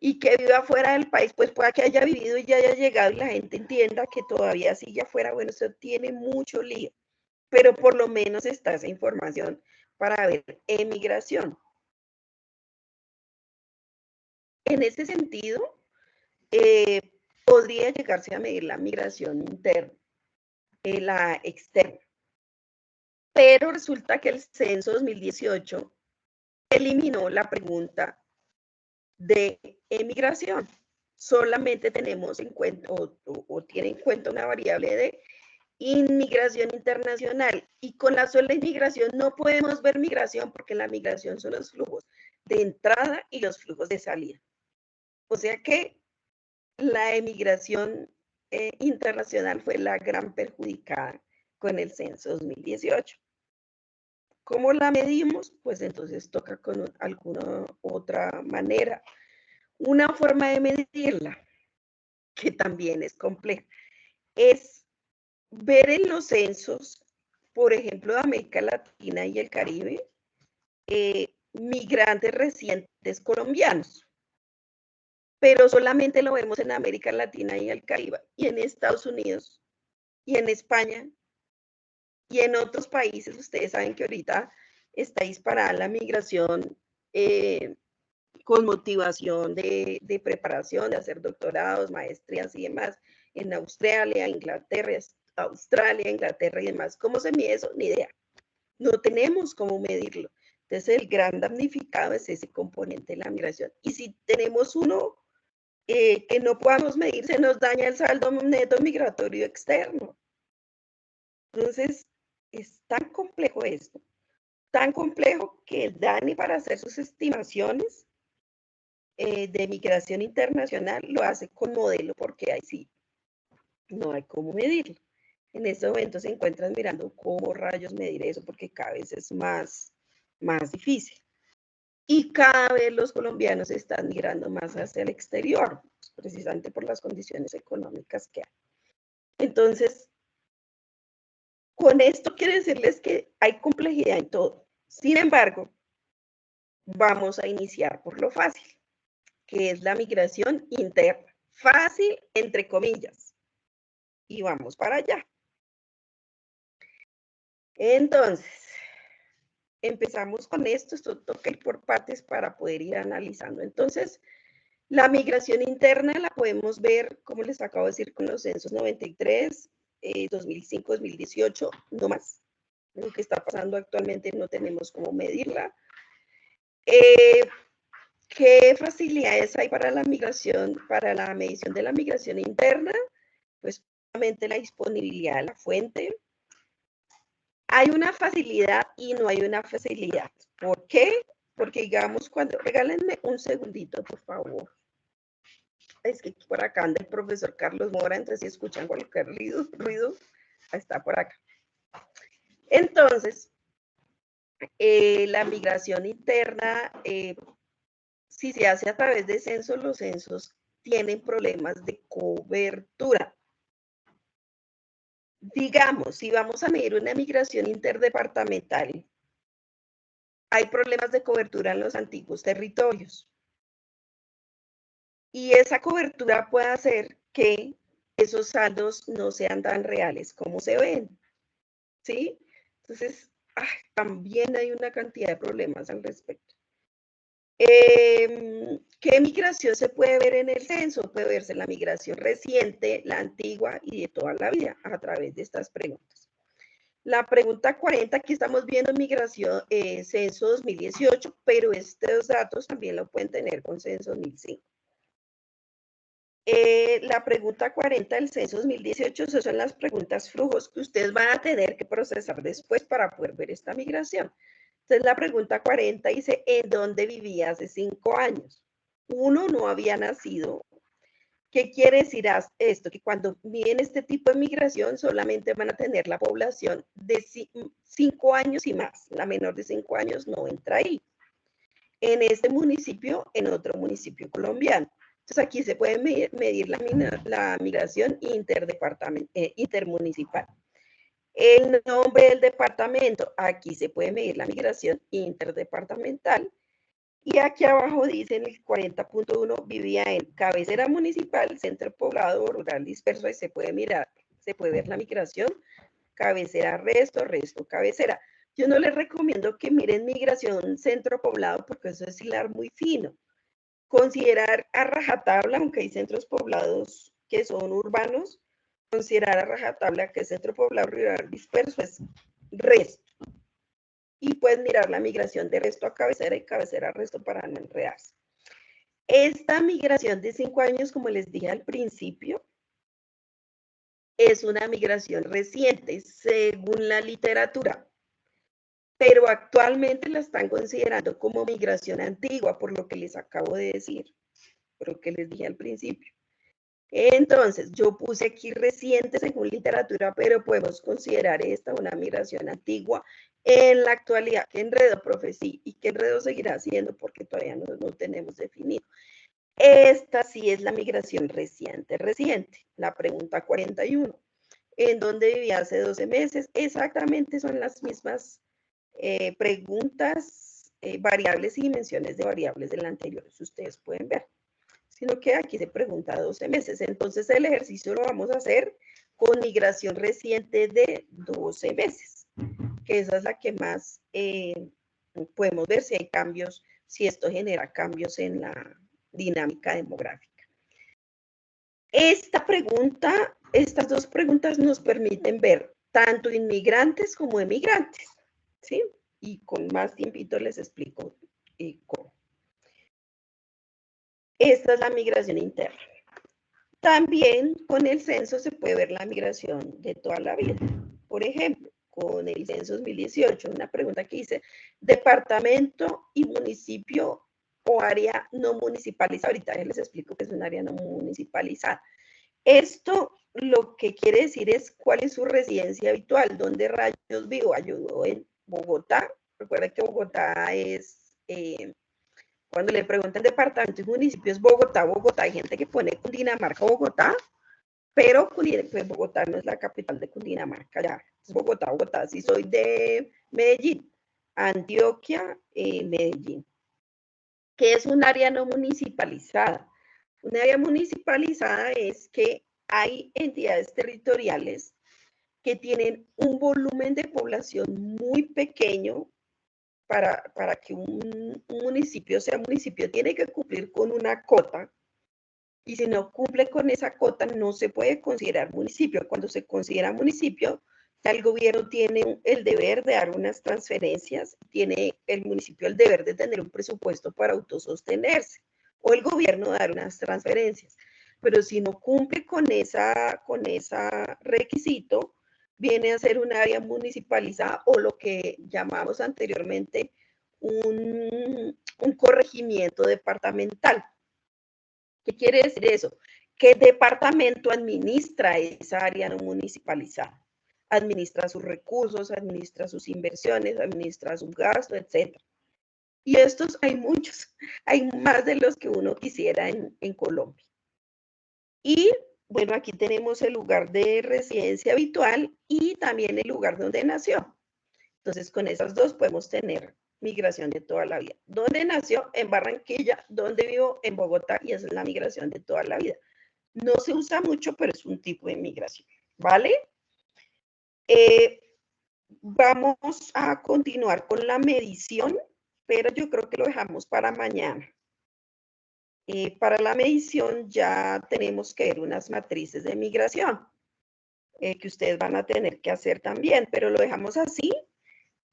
y que viva fuera del país, pues pueda que haya vivido y ya haya llegado y la gente entienda que todavía sigue afuera. Bueno, eso tiene mucho lío, pero por lo menos está esa información para ver emigración. En ese sentido, podría llegarse a medir la migración interna, la externa. Pero resulta que el censo 2018 eliminó la pregunta de emigración. Solamente tenemos en cuenta o tiene en cuenta una variable de inmigración internacional, y con la sola inmigración no podemos ver migración, porque la migración son los flujos de entrada y los flujos de salida. O sea que la emigración internacional fue la gran perjudicada con el censo 2018. ¿Cómo la medimos? Pues entonces toca con alguna otra manera. Una forma de medirla, que también es compleja, es ver en los censos, por ejemplo, de América Latina y el Caribe, migrantes recientes colombianos, pero solamente lo vemos en América Latina y el Caribe, y en Estados Unidos, y en España, y en otros países. Ustedes saben que ahorita está disparada la migración con motivación de preparación, de hacer doctorados, maestrías y demás, en Australia, Inglaterra y demás. ¿Cómo se mide eso? Ni idea. No tenemos cómo medirlo. Entonces, el gran damnificado es ese componente de la migración. Y si tenemos uno que no podamos medir, se nos daña el saldo neto migratorio externo. Entonces, es tan complejo esto, tan complejo que el DANE, para hacer sus estimaciones de migración internacional, lo hace con modelo, porque ahí sí no hay cómo medirlo. En este momento se encuentran mirando cómo rayos medir eso, porque cada vez es más difícil. Y cada vez los colombianos están migrando más hacia el exterior, pues, precisamente por las condiciones económicas que hay. Entonces, con esto quiero decirles que hay complejidad en todo. Sin embargo, vamos a iniciar por lo fácil, que es la migración interna. Fácil, entre comillas. Y vamos para allá. Entonces, empezamos con esto. Esto toca ir por partes para poder ir analizando. Entonces, la migración interna la podemos ver, como les acabo de decir, con los censos 93, 2005, 2018, no más. Lo que está pasando actualmente no tenemos cómo medirla. ¿Qué facilidades hay para la migración, para la medición de la migración interna? Pues obviamente la disponibilidad de la fuente. Hay una facilidad y no hay una facilidad. ¿Por qué? Porque digamos, regálenme un segundito, por favor. Es que por acá anda el profesor Carlos Mora, entonces si escuchan cualquier ruido, está por acá. Entonces, la migración interna, si se hace a través de censos, los censos tienen problemas de cobertura. Digamos, si vamos a medir una migración interdepartamental, hay problemas de cobertura en los antiguos territorios. Y esa cobertura puede hacer que esos saldos no sean tan reales como se ven, ¿sí? Entonces, también hay una cantidad de problemas al respecto. ¿Qué migración se puede ver en el censo? Puede verse la migración reciente, la antigua y de toda la vida a través de estas preguntas. La pregunta 40, aquí estamos viendo migración, censo 2018, pero estos datos también lo pueden tener con censo 2005. La pregunta 40 del censo 2018, esas son las preguntas flujos que ustedes van a tener que procesar después para poder ver esta migración. Entonces, la pregunta 40 dice, ¿en dónde vivía hace 5 años? Uno no había nacido. ¿Qué quiere decir esto? Que cuando miden este tipo de migración solamente van a tener la población de 5 años y más. La menor de 5 años no entra ahí. En este municipio, en otro municipio colombiano. Entonces, aquí se puede medir la migración intermunicipal. El nombre del departamento, aquí se puede medir la migración interdepartamental. Y aquí abajo dice en el 40.1, vivía en cabecera municipal, centro poblado, rural disperso, y se puede mirar, se puede ver la migración, cabecera, resto, resto, cabecera. Yo no les recomiendo que miren migración centro poblado porque eso es hilar muy fino. Considerar a rajatabla, aunque hay centros poblados que son urbanos, considerar a rajatabla que el centro poblado rural disperso es resto. Y puedes mirar la migración de resto a cabecera y cabecera a resto para no enredarse. Esta migración de 5 años, como les dije al principio, es una migración reciente según la literatura, pero actualmente la están considerando como migración antigua, por lo que les acabo de decir, por lo que les dije al principio. Entonces, yo puse aquí reciente según literatura, pero podemos considerar esta una migración antigua en la actualidad. ¿Qué enredo, profe? Sí, ¿y qué enredo seguirá siendo? Porque todavía no tenemos definido. Esta sí es la migración reciente. La pregunta 41. ¿En dónde vivía hace 12 meses? Exactamente son las mismas preguntas, variables y dimensiones de variables del anterior, si ustedes pueden ver. Sino que aquí se pregunta 12 meses. Entonces el ejercicio lo vamos a hacer con migración reciente de 12 meses, que esa es la que más podemos ver si hay cambios, si esto genera cambios en la dinámica demográfica. Estas dos preguntas nos permiten ver tanto inmigrantes como emigrantes, ¿sí? Y con más tiempito les explico cómo. Esta es la migración interna. También con el censo se puede ver la migración de toda la vida. Por ejemplo, con el censo 2018, una pregunta que dice, departamento y municipio o área no municipalizada. Ahorita les explico que es un área no municipalizada. Esto lo que quiere decir es cuál es su residencia habitual, dónde rayos vivo. Ayudó en Bogotá. Recuerden que Bogotá es... cuando le preguntan departamento y municipio es Bogotá, Bogotá. Hay gente que pone Cundinamarca, Bogotá, pero pues Bogotá no es la capital de Cundinamarca, ya. Es Bogotá, Bogotá. Si soy de Medellín, Antioquia, Medellín. ¿Qué es un área no municipalizada? Un área municipalizada es que hay entidades territoriales que tienen un volumen de población muy pequeño. Para que un municipio sea municipio, tiene que cumplir con una cota, y si no cumple con esa cota, no se puede considerar municipio. Cuando se considera municipio, el gobierno tiene el deber de dar unas transferencias, tiene el municipio el deber de tener un presupuesto para autosostenerse, o el gobierno dar unas transferencias. Pero si no cumple con ese requisito, viene a ser un área municipalizada o lo que llamamos anteriormente un corregimiento departamental. ¿Qué quiere decir eso? Que el departamento administra esa área no municipalizada. Administra sus recursos, administra sus inversiones, administra sus gastos, etc. Y estos hay muchos, hay más de los que uno quisiera en Colombia. Y bueno, aquí tenemos el lugar de residencia habitual y también el lugar donde nació. Entonces, con esas dos podemos tener migración de toda la vida. ¿Dónde nació? En Barranquilla. ¿Dónde vivo? En Bogotá. Y esa es la migración de toda la vida. No se usa mucho, pero es un tipo de migración. ¿Vale? Vamos a continuar con la medición, pero yo creo que lo dejamos para mañana. Para la medición ya tenemos que ver unas matrices de migración que ustedes van a tener que hacer también, pero lo dejamos así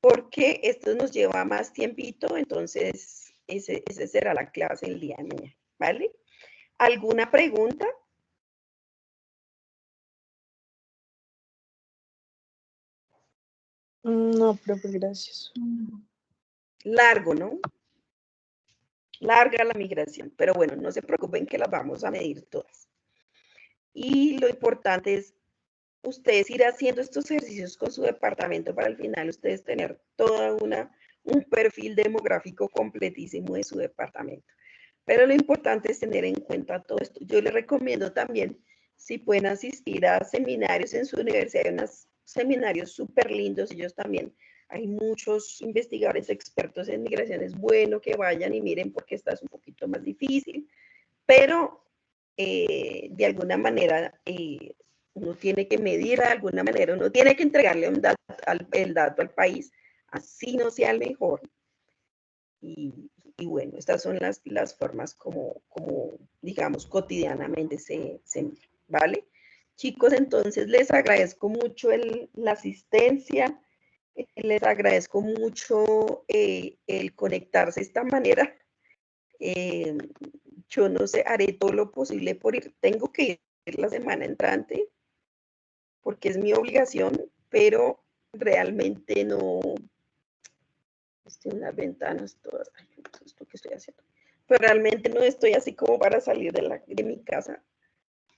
porque esto nos lleva más tiempito, entonces ese será la clase el día de mañana, ¿vale? ¿Alguna pregunta? No, profe, gracias. Largo, ¿no? Larga la migración, pero bueno, no se preocupen que las vamos a medir todas. Y lo importante es ustedes ir haciendo estos ejercicios con su departamento para al final ustedes tener toda un perfil demográfico completísimo de su departamento. Pero lo importante es tener en cuenta todo esto. Yo les recomiendo también, si pueden asistir a seminarios en su universidad, hay unas seminarios súper lindos, ellos también. Hay muchos investigadores expertos en migración, es bueno que vayan y miren porque esta es un poquito más difícil, pero de alguna manera uno tiene que medir de alguna manera, uno tiene que entregarle el dato al país, así no sea el mejor. Y bueno, estas son las formas como digamos, cotidianamente se mira, ¿vale? Chicos, entonces les agradezco mucho la asistencia, les agradezco mucho el conectarse de esta manera. Yo no sé, haré todo lo posible por ir, tengo que ir la semana entrante, porque es mi obligación, pero realmente no, estoy en las ventanas todas, ay, esto que estoy haciendo, pero realmente no estoy así como para salir de mi casa,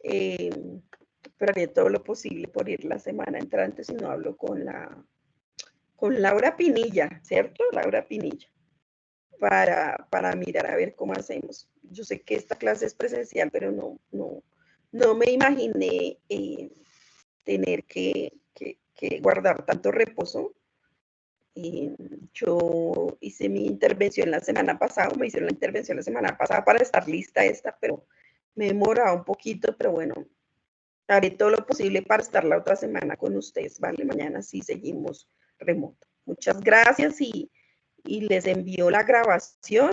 pero haré todo lo posible por ir la semana entrante, si no hablo con Laura Pinilla, ¿cierto? Laura Pinilla, para mirar a ver cómo hacemos. Yo sé que esta clase es presencial, pero no me imaginé tener que guardar tanto reposo. Yo hice mi intervención la semana pasada, me hicieron la intervención la semana pasada para estar lista esta, pero me he demorado un poquito, pero bueno, haré todo lo posible para estar la otra semana con ustedes, ¿vale? Mañana sí seguimos remoto. Muchas gracias y les envío la grabación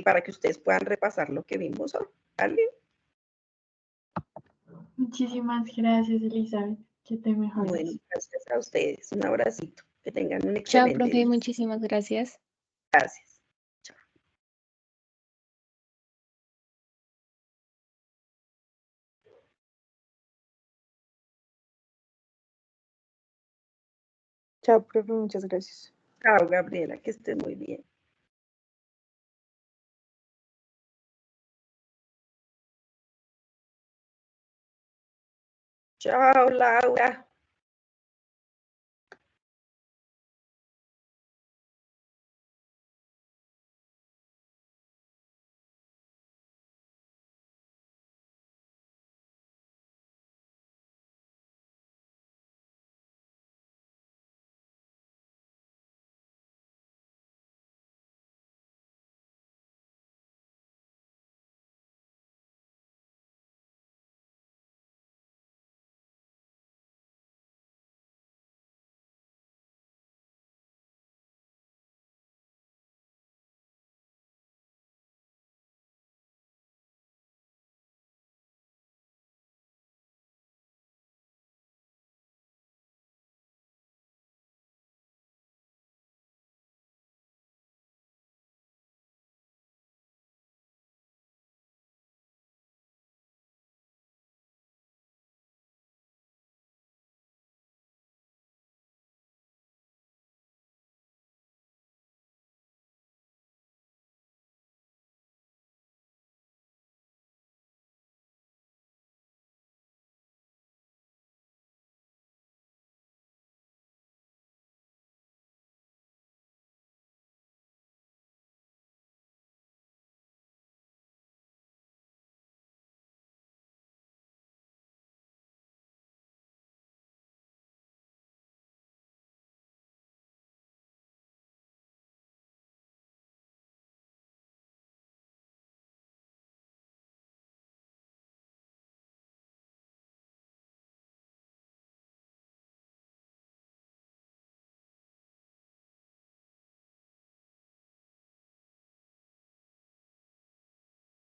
para que ustedes puedan repasar lo que vimos hoy, ¿vale? Muchísimas gracias, Elizabeth. Que te mejores. Bueno, gracias a ustedes. Un abracito. Que tengan un Chao, excelente profe, día. muchísimas gracias. Gracias. Chao, profe, muchas gracias. Chao, Gabriela, que estés muy bien. Chao, Laura.